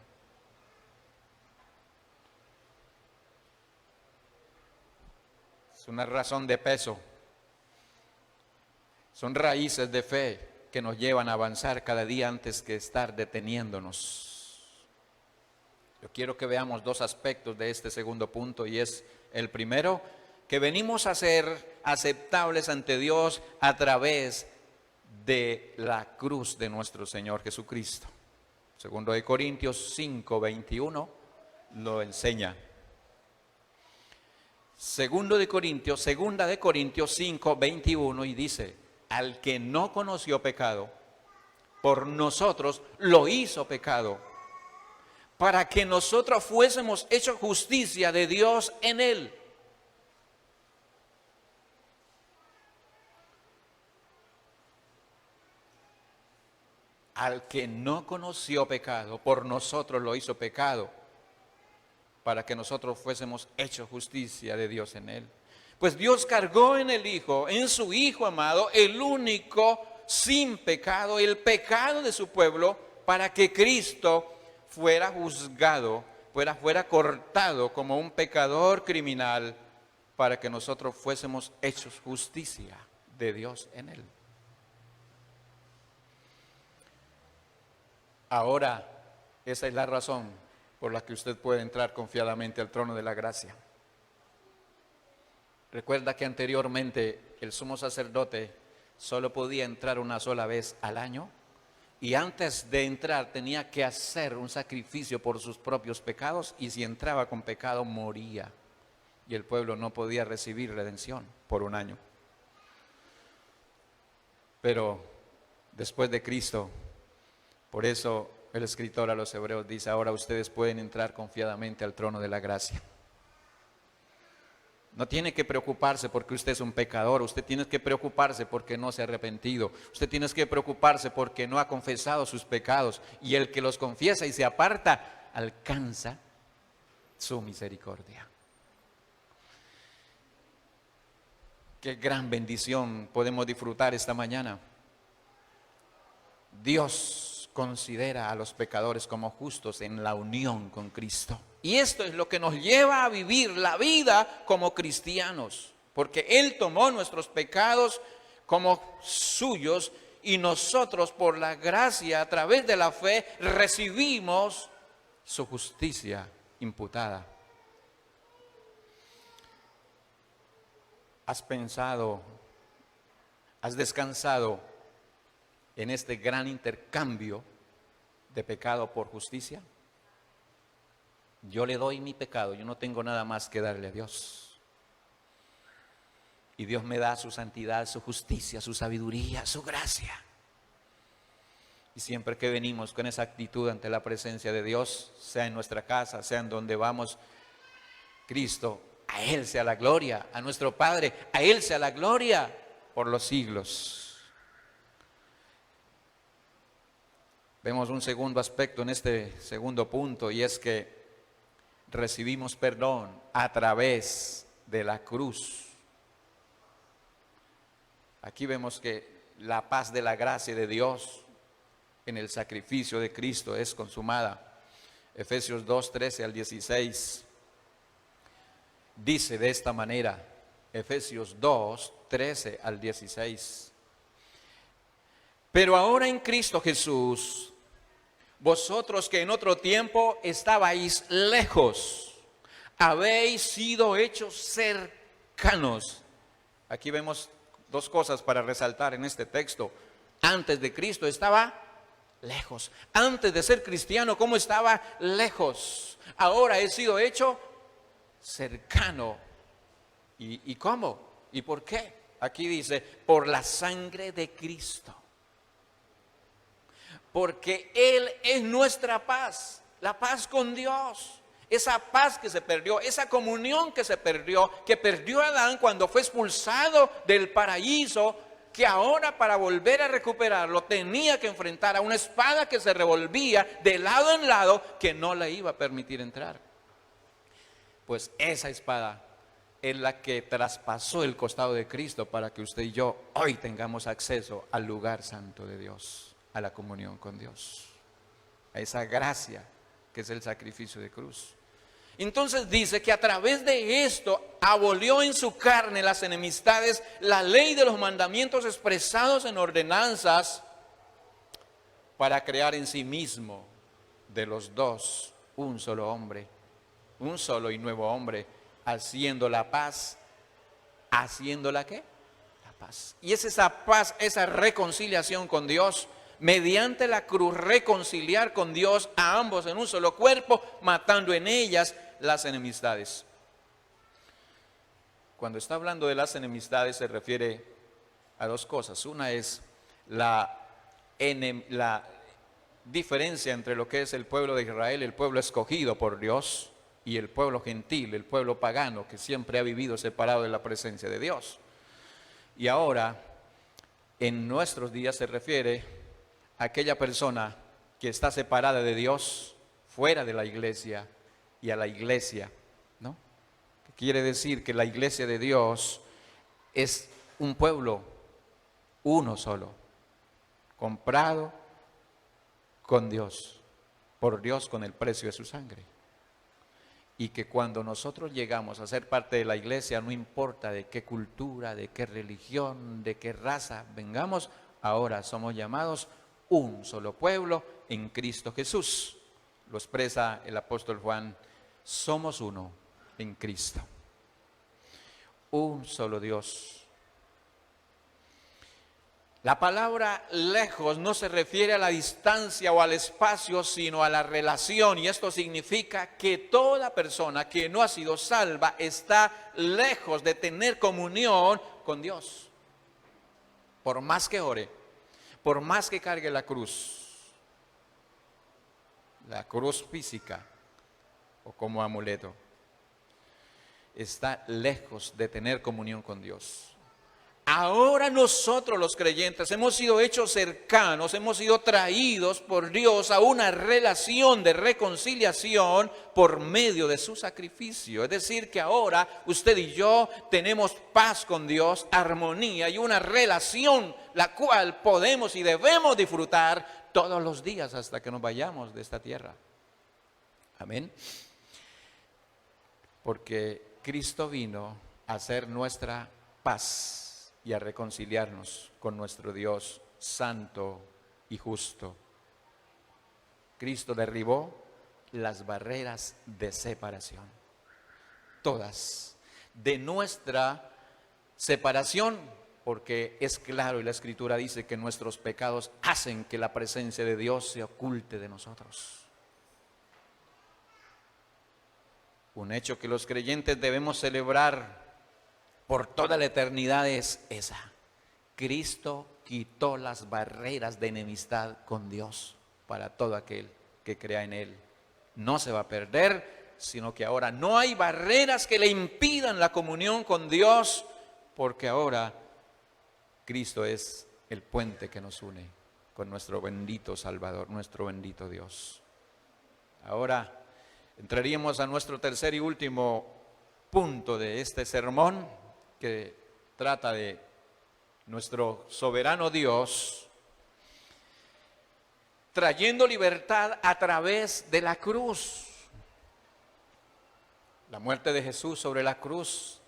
Es una razón de peso. Son raíces de fe que nos llevan a avanzar cada día antes que estar deteniéndonos. Yo quiero que veamos dos aspectos de este segundo punto, y es el primero, que venimos a ser aceptables ante Dios a través de la cruz de nuestro Señor Jesucristo. Segundo de Corintios 5, 21 lo enseña. Segunda de Corintios 5, 21 y dice, al que no conoció pecado, por nosotros lo hizo pecado, para que nosotros fuésemos hechos justicia de Dios en él. Al que no conoció pecado, por nosotros lo hizo pecado, para que nosotros fuésemos hechos justicia de Dios en él. Pues Dios cargó en el Hijo, en su Hijo amado, el único sin pecado, el pecado de su pueblo, para que Cristo fuera juzgado, fuera cortado como un pecador criminal, para que nosotros fuésemos hechos justicia de Dios en él. Ahora, esa es la razón por la que usted puede entrar confiadamente al trono de la gracia. Recuerda que anteriormente el sumo sacerdote solo podía entrar una sola vez al año, y antes de entrar tenía que hacer un sacrificio por sus propios pecados, y si entraba con pecado moría, y el pueblo no podía recibir redención por un año. Pero después de Cristo, por eso el escritor a los Hebreos dice, ahora ustedes pueden entrar confiadamente al trono de la gracia. No tiene que preocuparse porque usted es un pecador, usted tiene que preocuparse porque no se ha arrepentido, usted tiene que preocuparse porque no ha confesado sus pecados, y el que los confiesa y se aparta, alcanza su misericordia. Qué gran bendición podemos disfrutar esta mañana. Dios considera a los pecadores como justos en la unión con Cristo. Y esto es lo que nos lleva a vivir la vida como cristianos, porque Él tomó nuestros pecados como suyos, y nosotros por la gracia, a través de la fe, recibimos su justicia imputada. ¿Has pensado, has descansado en este gran intercambio de pecado por justicia? yo le doy mi pecado, yo no tengo nada más que darle a Dios. Y Dios me da su santidad, su justicia, su sabiduría, su gracia. Y siempre que venimos con esa actitud ante la presencia de Dios, sea en nuestra casa, sea en donde vamos, Cristo, a Él sea la gloria, a nuestro Padre, a Él sea la gloria por los siglos. Vemos un segundo aspecto en este segundo punto, y es que recibimos perdón a través de la cruz. Aquí vemos que la paz de la gracia de Dios en el sacrificio de Cristo es consumada. Efesios 2, 13 al 16 dice de esta manera, Efesios 2, 13 al 16. Pero ahora en Cristo Jesús, vosotros que en otro tiempo estabais lejos, habéis sido hechos cercanos. Aquí vemos dos cosas para resaltar en este texto. Antes de Cristo estaba lejos. Antes de ser cristiano, ¿cómo estaba? Lejos. Ahora he sido hecho cercano. ¿Y cómo? ¿Y por qué? Aquí dice, por la sangre de Cristo. Porque Él es nuestra paz, la paz con Dios. Esa paz que se perdió, esa comunión que se perdió, que perdió Adán cuando fue expulsado del paraíso, que ahora para volver a recuperarlo tenía que enfrentar a una espada que se revolvía de lado en lado que no le iba a permitir entrar. Pues esa espada es la que traspasó el costado de Cristo para que usted y yo hoy tengamos acceso al lugar santo de Dios, a la comunión con Dios, a esa gracia que es el sacrificio de cruz. Entonces dice que a través de esto abolió en su carne las enemistades, la ley de los mandamientos expresados en ordenanzas, para crear en sí mismo de los dos un solo hombre, un solo y nuevo hombre, haciendo la paz. ¿Haciendo la qué? La paz. Y es esa paz, esa reconciliación con Dios, mediante la cruz, reconciliar con Dios a ambos en un solo cuerpo, matando en ellas las enemistades. Cuando está hablando de las enemistades se refiere a dos cosas. Una es la diferencia entre lo que es el pueblo de Israel, el pueblo escogido por Dios, y el pueblo gentil, el pueblo pagano, que siempre ha vivido separado de la presencia de Dios. Y ahora, en nuestros días se refiere a aquella persona que está separada de Dios, fuera de la iglesia, y a la iglesia, ¿no? Quiere decir que la iglesia de Dios es un pueblo, uno solo, comprado con Dios, por Dios con el precio de su sangre. Y que cuando nosotros llegamos a ser parte de la iglesia, no importa de qué cultura, de qué religión, de qué raza vengamos, ahora somos llamados un solo pueblo en Cristo Jesús. Lo expresa el apóstol Juan, somos uno en Cristo. Un solo Dios. La palabra lejos no se refiere a la distancia o al espacio, sino a la relación. Y esto significa que toda persona que no ha sido salva está lejos de tener comunión con Dios. Por más que ore, por más que cargue la cruz física o como amuleto, está lejos de tener comunión con Dios. Ahora nosotros los creyentes hemos sido hechos cercanos, hemos sido traídos por Dios a una relación de reconciliación por medio de su sacrificio. Es decir, que ahora usted y yo tenemos paz con Dios, armonía y una relación la cual podemos y debemos disfrutar todos los días hasta que nos vayamos de esta tierra. Amén. Porque Cristo vino a ser nuestra paz y a reconciliarnos con nuestro Dios santo y justo. Cristo derribó las barreras de separación, todas, de nuestra separación, porque es claro y la Escritura dice que nuestros pecados hacen que la presencia de Dios se oculte de nosotros. Un hecho que los creyentes debemos celebrar por toda la eternidad es esa. Cristo quitó las barreras de enemistad con Dios para todo aquel que crea en Él. No se va a perder, sino que ahora no hay barreras que le impidan la comunión con Dios, porque ahora Cristo es el puente que nos une con nuestro bendito Salvador, nuestro bendito Dios. Ahora entraríamos a nuestro tercer y último punto de este sermón, que trata de nuestro soberano Dios trayendo libertad a través de la cruz. La muerte de Jesús sobre la cruz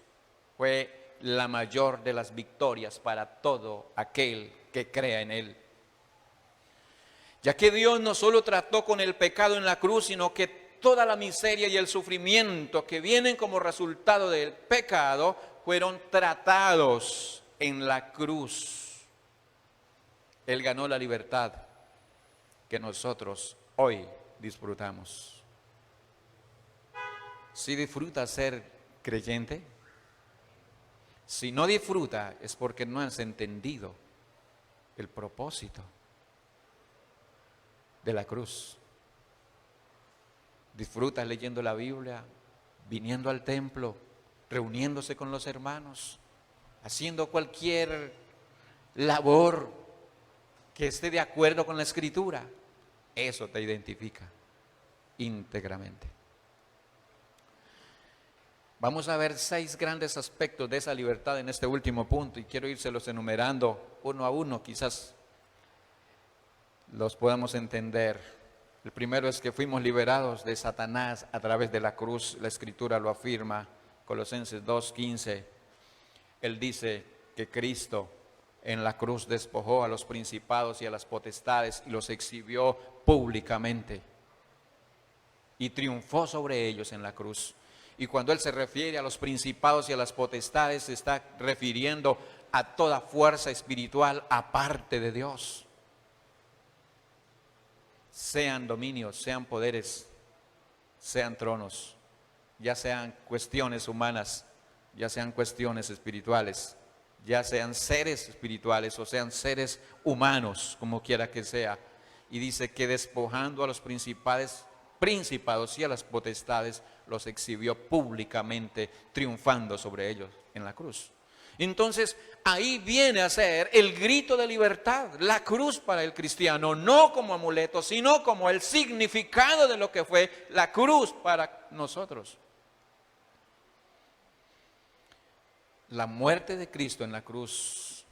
fue la mayor de las victorias para todo aquel que crea en Él. Ya que Dios no solo trató con el pecado en la cruz, sino que toda la miseria y el sufrimiento que vienen como resultado del pecado fueron tratados en la cruz. Él ganó la libertad que nosotros hoy disfrutamos. ¿Sí disfruta ser creyente? Si no disfruta es porque no has entendido el propósito de la cruz. Disfrutas leyendo la Biblia, viniendo al templo, reuniéndose con los hermanos, haciendo cualquier labor que esté de acuerdo con la Escritura. Eso te identifica íntegramente. Vamos a ver 6 grandes aspectos de esa libertad en este último punto y quiero írselos enumerando uno a uno, quizás los podamos entender. El primero es que fuimos liberados de Satanás a través de la cruz. La Escritura lo afirma, Colosenses 2:15. Él dice que Cristo en la cruz despojó a los principados y a las potestades y los exhibió públicamente y triunfó sobre ellos en la cruz. Y cuando Él se refiere a los principados y a las potestades, se está refiriendo a toda fuerza espiritual aparte de Dios. Sean dominios, sean poderes, sean tronos, ya sean cuestiones humanas, ya sean cuestiones espirituales, ya sean seres espirituales o sean seres humanos, como quiera que sea. Y dice que despojando a los principados y a las potestades, los exhibió públicamente, triunfando sobre ellos en la cruz. Entonces, ahí viene a ser el grito de libertad, la cruz para el cristiano, no como amuleto, sino como el significado de lo que fue la cruz para nosotros. La muerte de Cristo en la cruz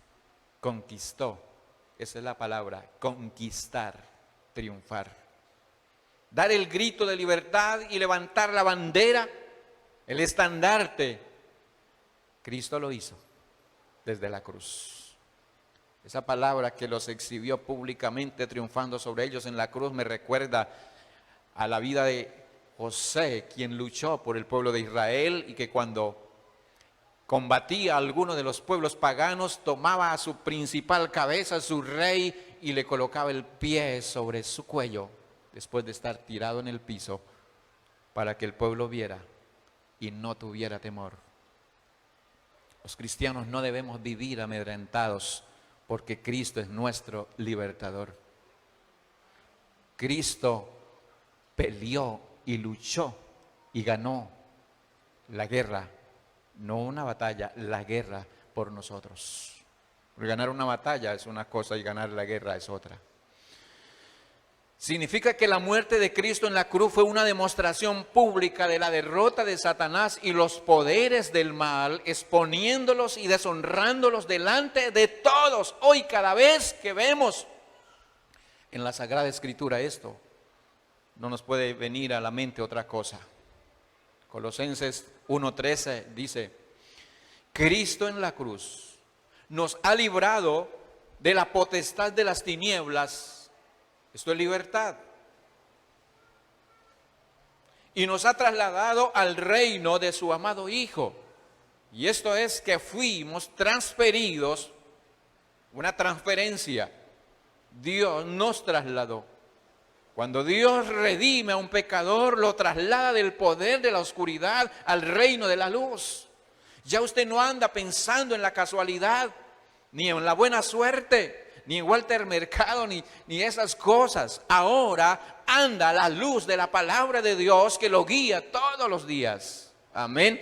conquistó, esa es la palabra, conquistar, triunfar. Dar el grito de libertad y levantar la bandera, el estandarte. Cristo lo hizo desde la cruz. Esa palabra que los exhibió públicamente triunfando sobre ellos en la cruz me recuerda a la vida de José, quien luchó por el pueblo de Israel y que cuando combatía a alguno de los pueblos paganos, tomaba a su principal cabeza, su rey, y le colocaba el pie sobre su cuello, después de estar tirado en el piso, para que el pueblo viera y no tuviera temor. Los cristianos no debemos vivir amedrentados, porque Cristo es nuestro libertador. Cristo peleó y luchó y ganó la guerra. No una batalla, la guerra por nosotros. Porque ganar una batalla es una cosa y ganar la guerra es otra. Significa que la muerte de Cristo en la cruz fue una demostración pública de la derrota de Satanás y los poderes del mal, exponiéndolos y deshonrándolos delante de todos. Hoy cada vez que vemos en la Sagrada Escritura esto, no nos puede venir a la mente otra cosa. Colosenses 1:13 dice, Cristo en la cruz nos ha librado de la potestad de las tinieblas, esto es libertad, y nos ha trasladado al reino de su amado Hijo. Y esto es que fuimos transferidos, una transferencia, Dios nos trasladó Cuando Dios redime a un pecador, lo traslada del poder de la oscuridad al reino de la luz. Ya usted no anda pensando en la casualidad, ni en la buena suerte, ni en Walter Mercado, ni esas cosas. Ahora anda a la luz de la palabra de Dios que lo guía todos los días. Amén.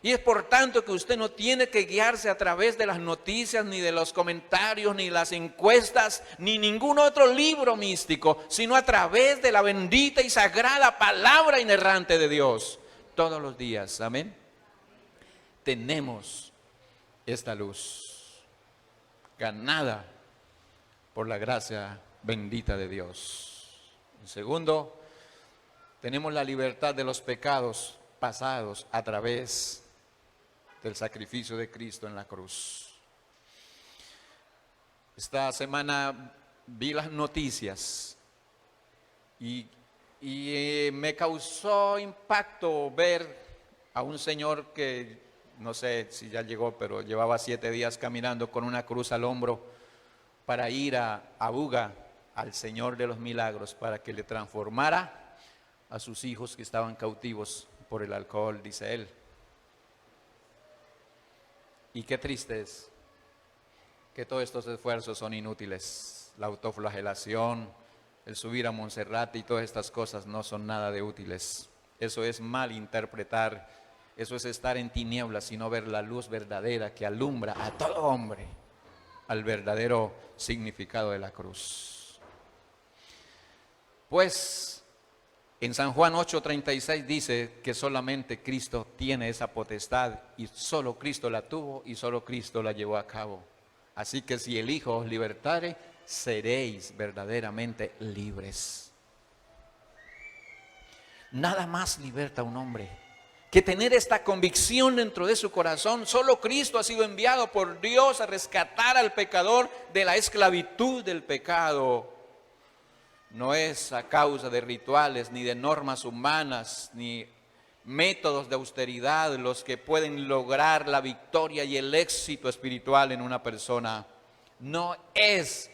Y es por tanto que usted no tiene que guiarse a través de las noticias, ni de los comentarios, ni las encuestas, ni ningún otro libro místico, sino a través de la bendita y sagrada palabra inerrante de Dios. Todos los días, amén. Tenemos esta luz, ganada por la gracia bendita de Dios. En segundo, tenemos la libertad de los pecados pasados a través del sacrificio de Cristo en la cruz. Esta semana vi las noticias y me causó impacto ver a un señor que, no sé si ya llegó, pero llevaba 7 días caminando con una cruz al hombro para ir a Buga, al Señor de los Milagros, para que le transformara a sus hijos que estaban cautivos por el alcohol, dice él. Y qué triste es que todos estos esfuerzos son inútiles. La autoflagelación, el subir a Monserrate y todas estas cosas no son nada de útiles. Eso es mal interpretar, eso es estar en tinieblas y no ver la luz verdadera que alumbra a todo hombre al verdadero significado de la cruz. Pues en San Juan 8:36 dice que solamente Cristo tiene esa potestad y solo Cristo la tuvo y solo Cristo la llevó a cabo. Así que si el Hijo os libertare, seréis verdaderamente libres. Nada más liberta a un hombre que tener esta convicción dentro de su corazón. Solo Cristo ha sido enviado por Dios a rescatar al pecador de la esclavitud del pecado. No es a causa de rituales, ni de normas humanas, ni métodos de austeridad los que pueden lograr la victoria y el éxito espiritual en una persona. No es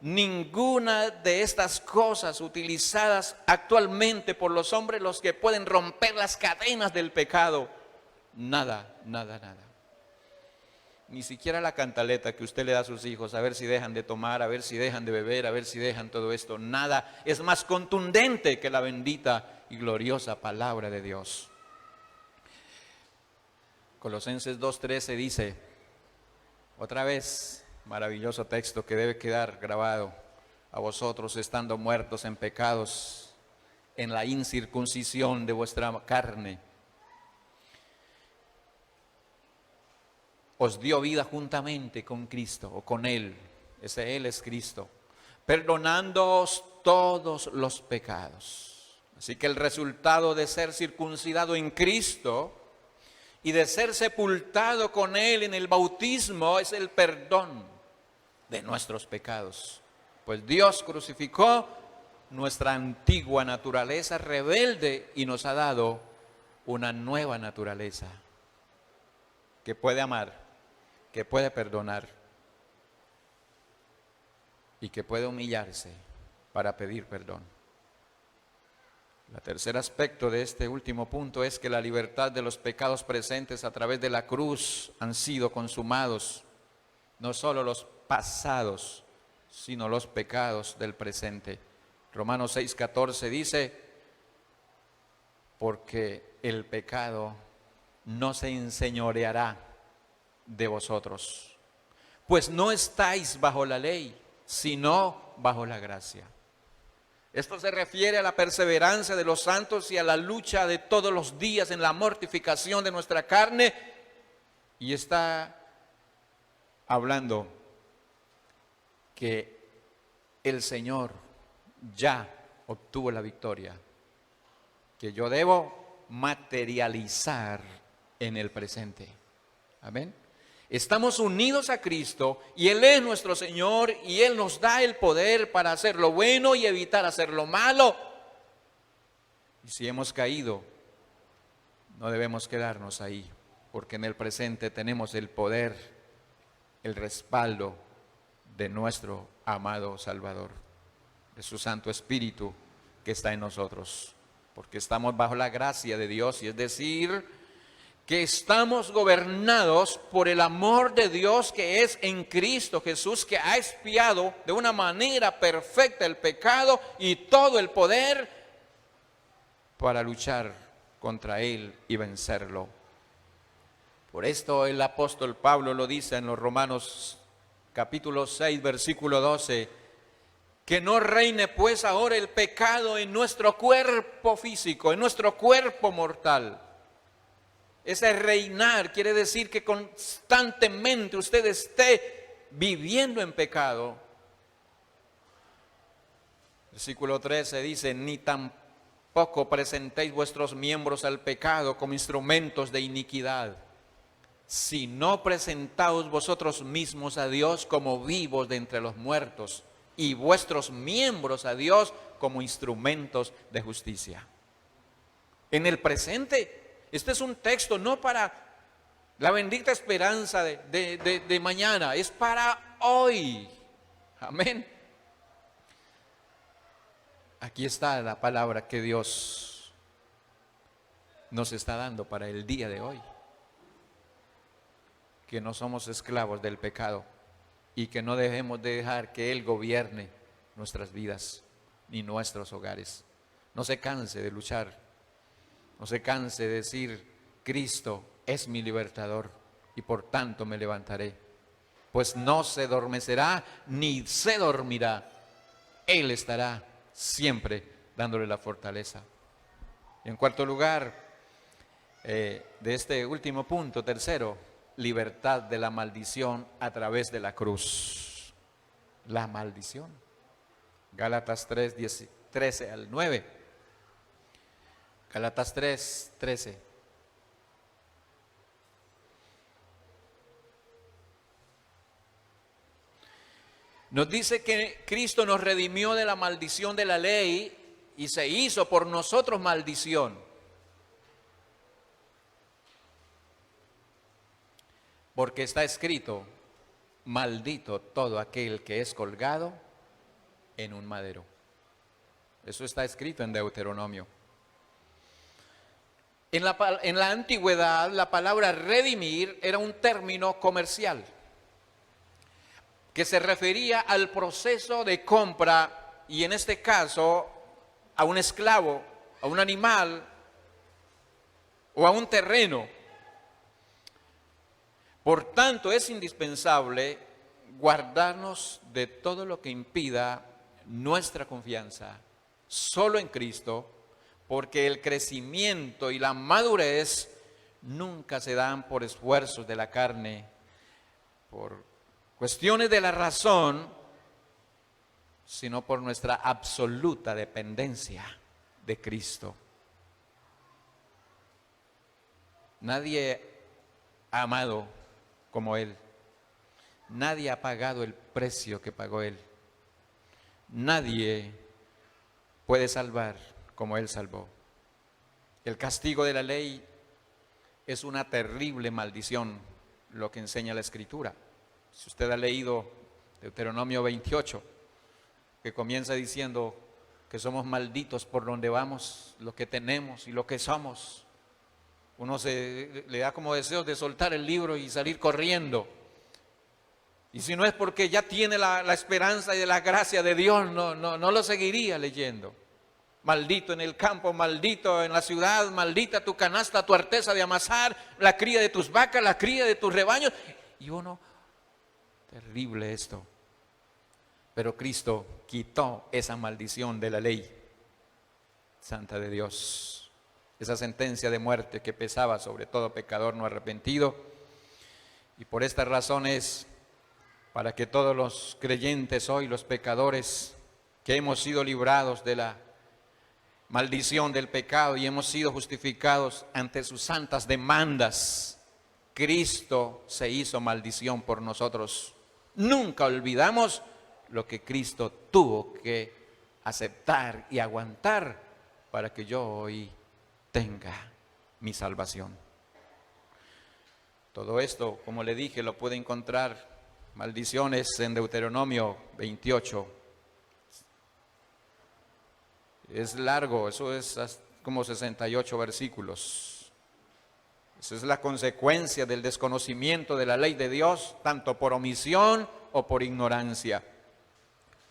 ninguna de estas cosas utilizadas actualmente por los hombres los que pueden romper las cadenas del pecado. Nada, nada, nada. Ni siquiera la cantaleta que usted le da a sus hijos, a ver si dejan de tomar, a ver si dejan de beber, a ver si dejan todo esto. Nada es más contundente que la bendita y gloriosa palabra de Dios. Colosenses 2:13 dice, otra vez, maravilloso texto que debe quedar grabado: a vosotros estando muertos en pecados, en la incircuncisión de vuestra carne, os dio vida juntamente con Cristo, o con Él, ese Él es Cristo, perdonándoos todos los pecados. Así que el resultado de ser circuncidado en Cristo y de ser sepultado con Él en el bautismo es el perdón de nuestros pecados. Pues Dios crucificó nuestra antigua naturaleza rebelde y nos ha dado una nueva naturaleza que puede amar, que puede perdonar y que puede humillarse para pedir perdón. El tercer aspecto de este último punto es que la libertad de los pecados presentes a través de la cruz han sido consumados, no solo los pasados, sino los pecados del presente. Romanos 6:14 dice, porque el pecado no se enseñoreará de vosotros, pues no estáis bajo la ley, sino bajo la gracia. Esto se refiere a la perseverancia de los santos y a la lucha de todos los días en la mortificación de nuestra carne, y está hablando que el Señor ya obtuvo la victoria, que yo debo materializar en el presente. Amén. Estamos unidos a Cristo y Él es nuestro Señor y Él nos da el poder para hacer lo bueno y evitar hacer lo malo. Y si hemos caído, no debemos quedarnos ahí, porque en el presente tenemos el poder, el respaldo de nuestro amado Salvador, de su Santo Espíritu que está en nosotros, porque estamos bajo la gracia de Dios, y es decir, que estamos gobernados por el amor de Dios que es en Cristo Jesús, que ha expiado de una manera perfecta el pecado y todo el poder para luchar contra él y vencerlo. Por esto el apóstol Pablo lo dice en los Romanos capítulo 6, versículo 12, que no reine pues ahora el pecado en nuestro cuerpo físico, en nuestro cuerpo mortal. Ese reinar quiere decir que constantemente usted esté viviendo en pecado. Versículo 13 dice, ni tampoco presentéis vuestros miembros al pecado como instrumentos de iniquidad, sino presentaos vosotros mismos a Dios como vivos de entre los muertos, y vuestros miembros a Dios como instrumentos de justicia. En el presente, este es un texto no para la bendita esperanza de mañana, es para hoy. Amén. Aquí está la palabra que Dios nos está dando para el día de hoy. Que no somos esclavos del pecado y que no debemos de dejar que Él gobierne nuestras vidas ni nuestros hogares. No se canse de luchar, no se canse de decir, Cristo es mi libertador y por tanto me levantaré, pues no se adormecerá ni se dormirá. Él estará siempre dándole la fortaleza. En cuarto lugar, de este último punto, tercero, libertad de la maldición a través de la cruz. La maldición. Gálatas 3, 13 al 9. Gálatas 3, 13. Nos dice que Cristo nos redimió de la maldición de la ley y se hizo por nosotros maldición. Porque está escrito, maldito todo aquel que es colgado en un madero. Eso está escrito en Deuteronomio. En la antigüedad, la palabra redimir era un término comercial que se refería al proceso de compra, y en este caso, a un esclavo, a un animal o a un terreno. Por tanto, es indispensable guardarnos de todo lo que impida nuestra confianza solo en Cristo, porque el crecimiento y la madurez nunca se dan por esfuerzos de la carne, por cuestiones de la razón, sino por nuestra absoluta dependencia de Cristo. Nadie ha amado como Él. Nadie ha pagado el precio que pagó Él. Nadie puede salvar como Él salvó. El castigo de la ley es una terrible maldición, lo que enseña la Escritura. Si usted ha leído Deuteronomio 28, que comienza diciendo que somos malditos por donde vamos, lo que tenemos y lo que somos, uno le da como deseos de soltar el libro y salir corriendo. Y si no es porque ya tiene la esperanza y de la gracia de Dios, no lo seguiría leyendo. Maldito en el campo, maldito en la ciudad, maldita tu canasta, tu arteza de amasar, la cría de tus vacas, la cría de tus rebaños. Y uno, terrible esto. Pero Cristo quitó esa maldición de la ley santa de Dios. Esa sentencia de muerte que pesaba sobre todo pecador no arrepentido. Y por estas razones, para que todos los creyentes hoy, los pecadores, que hemos sido librados de la maldición del pecado y hemos sido justificados ante sus santas demandas, Cristo se hizo maldición por nosotros. Nunca olvidamos lo que Cristo tuvo que aceptar y aguantar para que yo hoy tenga mi salvación. Todo esto, como le dije, lo puede encontrar maldiciones en Deuteronomio 28. Es largo, eso es como 68 versículos. Esa es la consecuencia del desconocimiento de la ley de Dios, tanto por omisión o por ignorancia.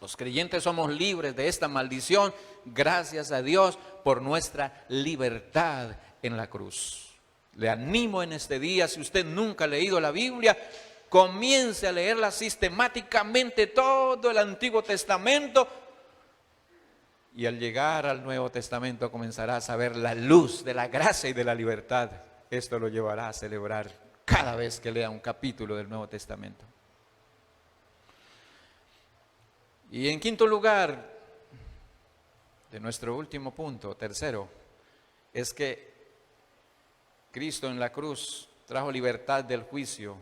Los creyentes somos libres de esta maldición, gracias a Dios por nuestra libertad en la cruz. Le animo en este día, si usted nunca ha leído la Biblia, comience a leerla sistemáticamente todo el Antiguo Testamento, y al llegar al Nuevo Testamento comenzará a saber la luz de la gracia y de la libertad. Esto lo llevará a celebrar cada vez que lea un capítulo del Nuevo Testamento. Y en quinto lugar, de nuestro último punto, tercero, es que Cristo en la cruz trajo libertad del juicio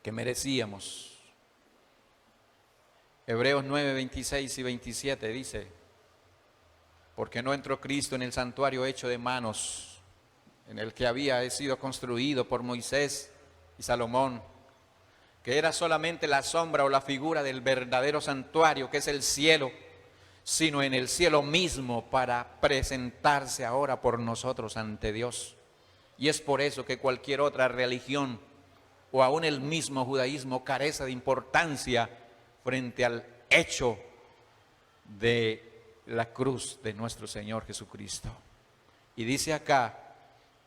que merecíamos. Hebreos 9, 26 y 27 dice: porque no entró Cristo en el santuario hecho de manos, en el que había sido construido por Moisés y Salomón, que era solamente la sombra o la figura del verdadero santuario, que es el cielo, sino en el cielo mismo, para presentarse ahora por nosotros ante Dios. Y es por eso que cualquier otra religión, o aún el mismo judaísmo, carece de importancia frente al hecho de la cruz de nuestro Señor Jesucristo. Y dice acá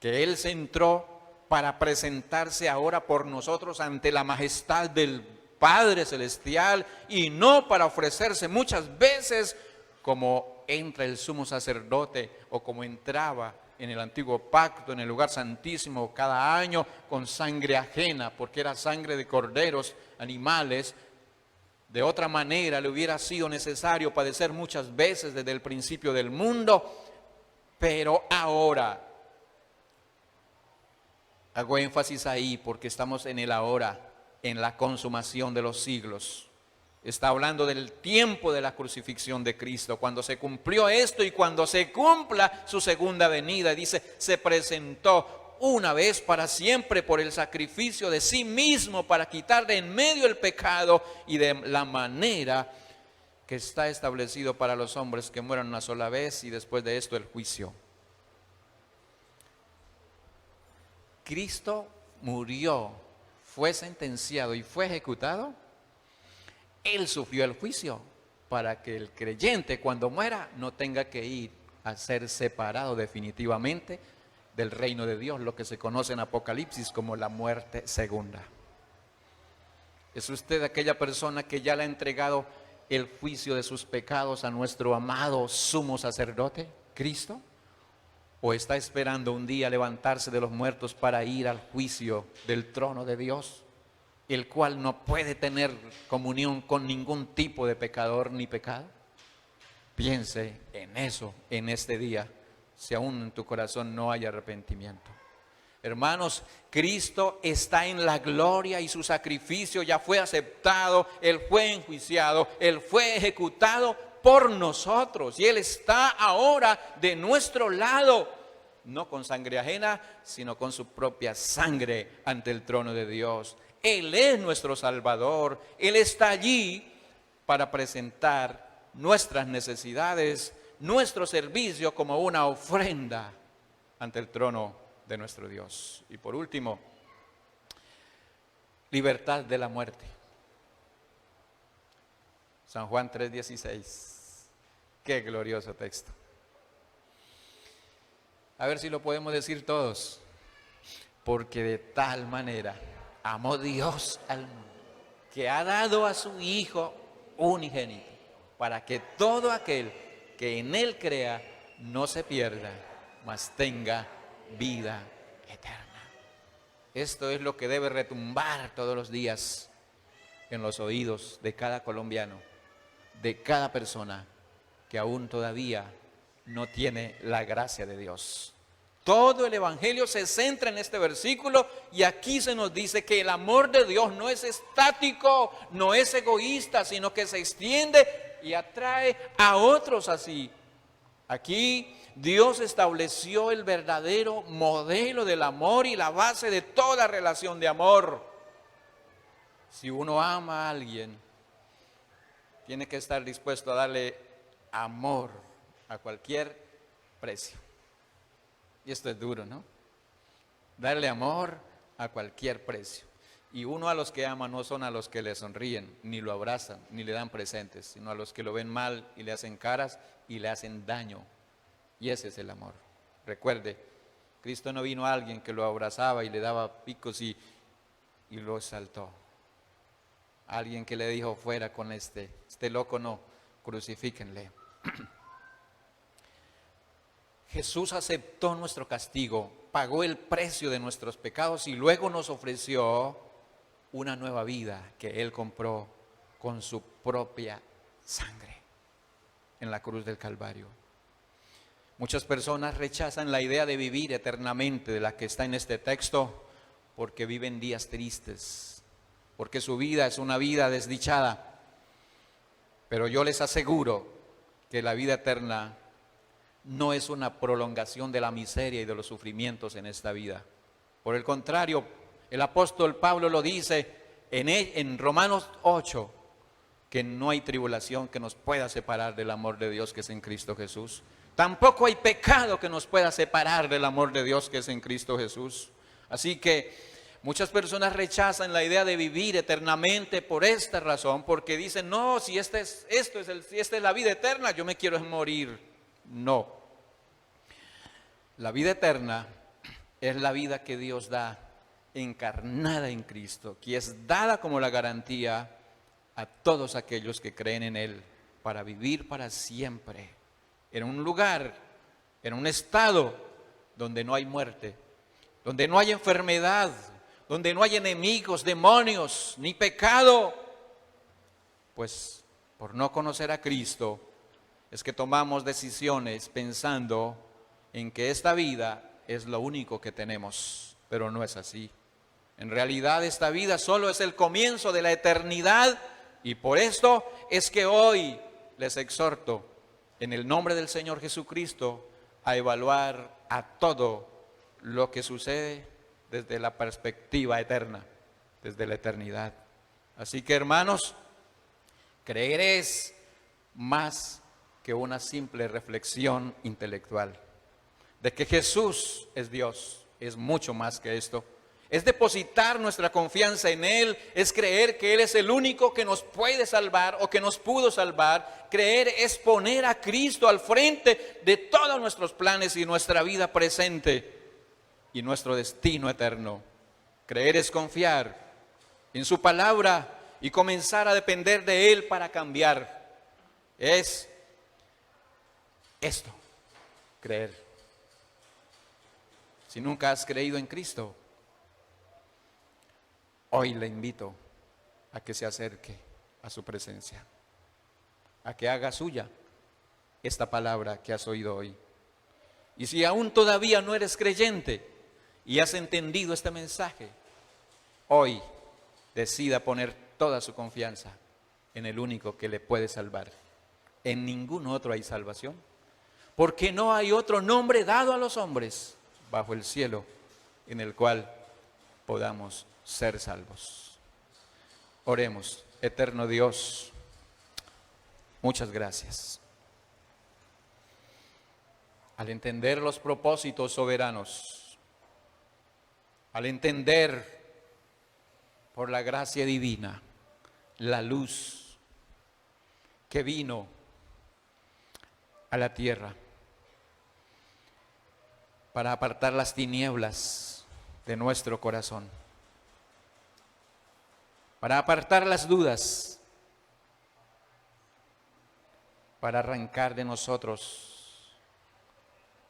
que Él se entró para presentarse ahora por nosotros ante la majestad del Padre Celestial, y no para ofrecerse muchas veces como entra el sumo sacerdote, o como entraba en el antiguo pacto, en el lugar santísimo cada año, con sangre ajena, porque era sangre de corderos, animales. De otra manera le hubiera sido necesario padecer muchas veces desde el principio del mundo, pero ahora, hago énfasis ahí porque estamos en el ahora, en la consumación de los siglos. Está hablando del tiempo de la crucifixión de Cristo, cuando se cumplió esto y cuando se cumpla su segunda venida. Dice, se presentó una vez para siempre por el sacrificio de sí mismo para quitar de en medio el pecado, y de la manera que está establecido para los hombres que mueran una sola vez y después de esto el juicio. Cristo murió, fue sentenciado y fue ejecutado. Él sufrió el juicio para que el creyente cuando muera no tenga que ir a ser separado definitivamente del reino de Dios, lo que se conoce en Apocalipsis como la muerte segunda. ¿Es usted aquella persona que ya le ha entregado el juicio de sus pecados a nuestro amado sumo sacerdote, Cristo? ¿O está esperando un día levantarse de los muertos para ir al juicio del trono de Dios, el cual no puede tener comunión con ningún tipo de pecador ni pecado? Piense en eso en este día, si aún en tu corazón no hay arrepentimiento. Hermanos, Cristo está en la gloria y su sacrificio ya fue aceptado. Él fue enjuiciado, Él fue ejecutado por nosotros, y Él está ahora de nuestro lado, no con sangre ajena, sino con su propia sangre ante el trono de Dios. Él es nuestro Salvador, Él está allí para presentar nuestras necesidades, nuestro servicio como una ofrenda ante el trono de nuestro Dios. Y por último, libertad de la muerte. San Juan 3:16. Qué glorioso texto. A ver si lo podemos decir todos. Porque de tal manera amó Dios al mundo, que ha dado a su Hijo unigénito, para que todo aquel que en Él crea no se pierda, mas tenga vida eterna. Esto es lo que debe retumbar todos los días en los oídos de cada colombiano, de cada persona que aún todavía no tiene la gracia de Dios. Todo el Evangelio se centra en este versículo, y aquí se nos dice que el amor de Dios no es estático, no es egoísta, sino que se extiende y atrae a otros así. Aquí Dios estableció el verdadero modelo del amor y la base de toda relación de amor. Si uno ama a alguien, tiene que estar dispuesto a darle amor a cualquier precio. Y esto es duro, ¿no? Darle amor a cualquier precio. Y uno a los que ama no son a los que le sonríen, ni lo abrazan, ni le dan presentes, sino a los que lo ven mal y le hacen caras y le hacen daño. Y ese es el amor. Recuerde, Cristo no vino a alguien que lo abrazaba y le daba picos y lo exaltó. Alguien que le dijo, fuera con este loco no, crucifíquenle. Jesús aceptó nuestro castigo, pagó el precio de nuestros pecados y luego nos ofreció una nueva vida que Él compró con su propia sangre en la cruz del Calvario. Muchas personas rechazan la idea de vivir eternamente de la que está en este texto porque viven días tristes, porque su vida es una vida desdichada. Pero yo les aseguro que la vida eterna no es una prolongación de la miseria y de los sufrimientos en esta vida. Por el contrario, el apóstol Pablo lo dice en Romanos 8, que no hay tribulación que nos pueda separar del amor de Dios que es en Cristo Jesús. Tampoco hay pecado que nos pueda separar del amor de Dios que es en Cristo Jesús. Así que muchas personas rechazan la idea de vivir eternamente por esta razón, porque dicen, no, si esta es la vida eterna, yo me quiero morir. No. La vida eterna es la vida que Dios da encarnada en Cristo, que es dada como la garantía a todos aquellos que creen en Él para vivir para siempre, en un lugar, en un estado donde no hay muerte, donde no hay enfermedad, donde no hay enemigos, demonios, ni pecado. Pues por no conocer a Cristo es que tomamos decisiones pensando en que esta vida es lo único que tenemos, pero no es así. En realidad esta vida solo es el comienzo de la eternidad y por esto es que hoy les exhorto en el nombre del Señor Jesucristo a evaluar a todo lo que sucede desde la perspectiva eterna, desde la eternidad. Así que hermanos, creer es más que una simple reflexión intelectual. De que Jesús es Dios, es mucho más que esto. Es depositar nuestra confianza en Él, es creer que Él es el único que nos puede salvar o que nos pudo salvar. Creer es poner a Cristo al frente de todos nuestros planes y nuestra vida presente y nuestro destino eterno. Creer es confiar en su palabra y comenzar a depender de Él para cambiar. Es esto, creer. Si nunca has creído en Cristo, hoy le invito a que se acerque a su presencia, a que haga suya esta palabra que has oído hoy. Y si aún todavía no eres creyente y has entendido este mensaje, hoy decida poner toda su confianza en el único que le puede salvar. En ningún otro hay salvación, porque no hay otro nombre dado a los hombres bajo el cielo en el cual podamos ser salvos. Oremos. Eterno Dios, muchas gracias. Al entender los propósitos soberanos, al entender por la gracia divina la luz que vino a la tierra para apartar las tinieblas de nuestro corazón, para apartar las dudas, para arrancar de nosotros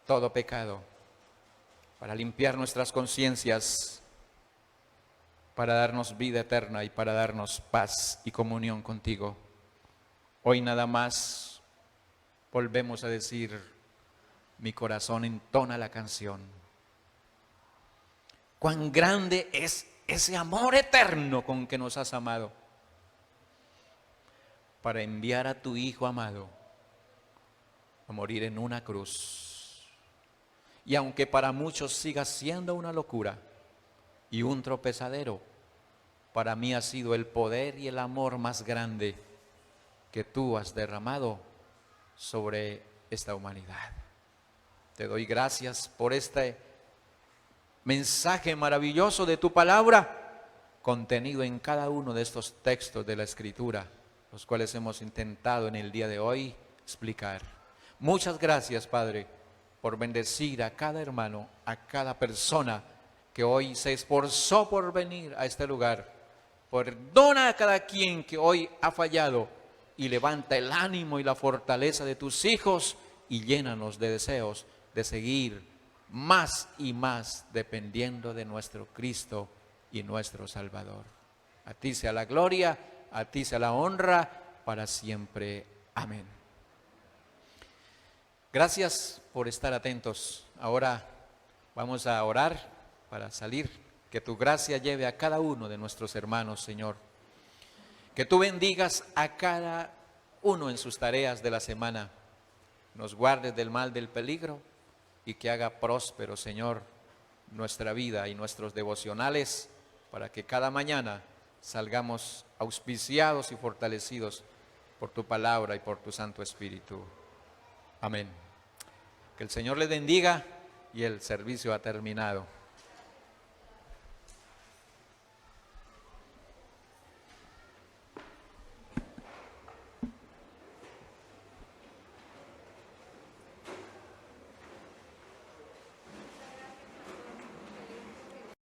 todo pecado, para limpiar nuestras conciencias, para darnos vida eterna y para darnos paz y comunión contigo. Hoy nada más volvemos a decir, mi corazón entona la canción. Cuán grande es ese amor eterno con que nos has amado, para enviar a tu Hijo amado a morir en una cruz. Y aunque para muchos siga siendo una locura y un tropezadero, para mí ha sido el poder y el amor más grande que tú has derramado sobre esta humanidad. Te doy gracias por este mensaje maravilloso de tu palabra, contenido en cada uno de estos textos de la Escritura, los cuales hemos intentado en el día de hoy explicar. Muchas gracias, Padre, por bendecir a cada hermano, a cada persona que hoy se esforzó por venir a este lugar. Perdona a cada quien que hoy ha fallado y levanta el ánimo y la fortaleza de tus hijos y llénanos de deseos de seguir más y más dependiendo de nuestro Cristo y nuestro Salvador. A ti sea la gloria, a ti sea la honra, para siempre. Amén. Gracias por estar atentos. Ahora vamos a orar para salir. Que tu gracia lleve a cada uno de nuestros hermanos, Señor. Que tú bendigas a cada uno en sus tareas de la semana. Nos guardes del mal, del peligro, y que haga próspero, Señor, nuestra vida y nuestros devocionales, para que cada mañana salgamos auspiciados y fortalecidos por tu palabra y por tu Santo Espíritu. Amén. Que el Señor les bendiga y el servicio ha terminado.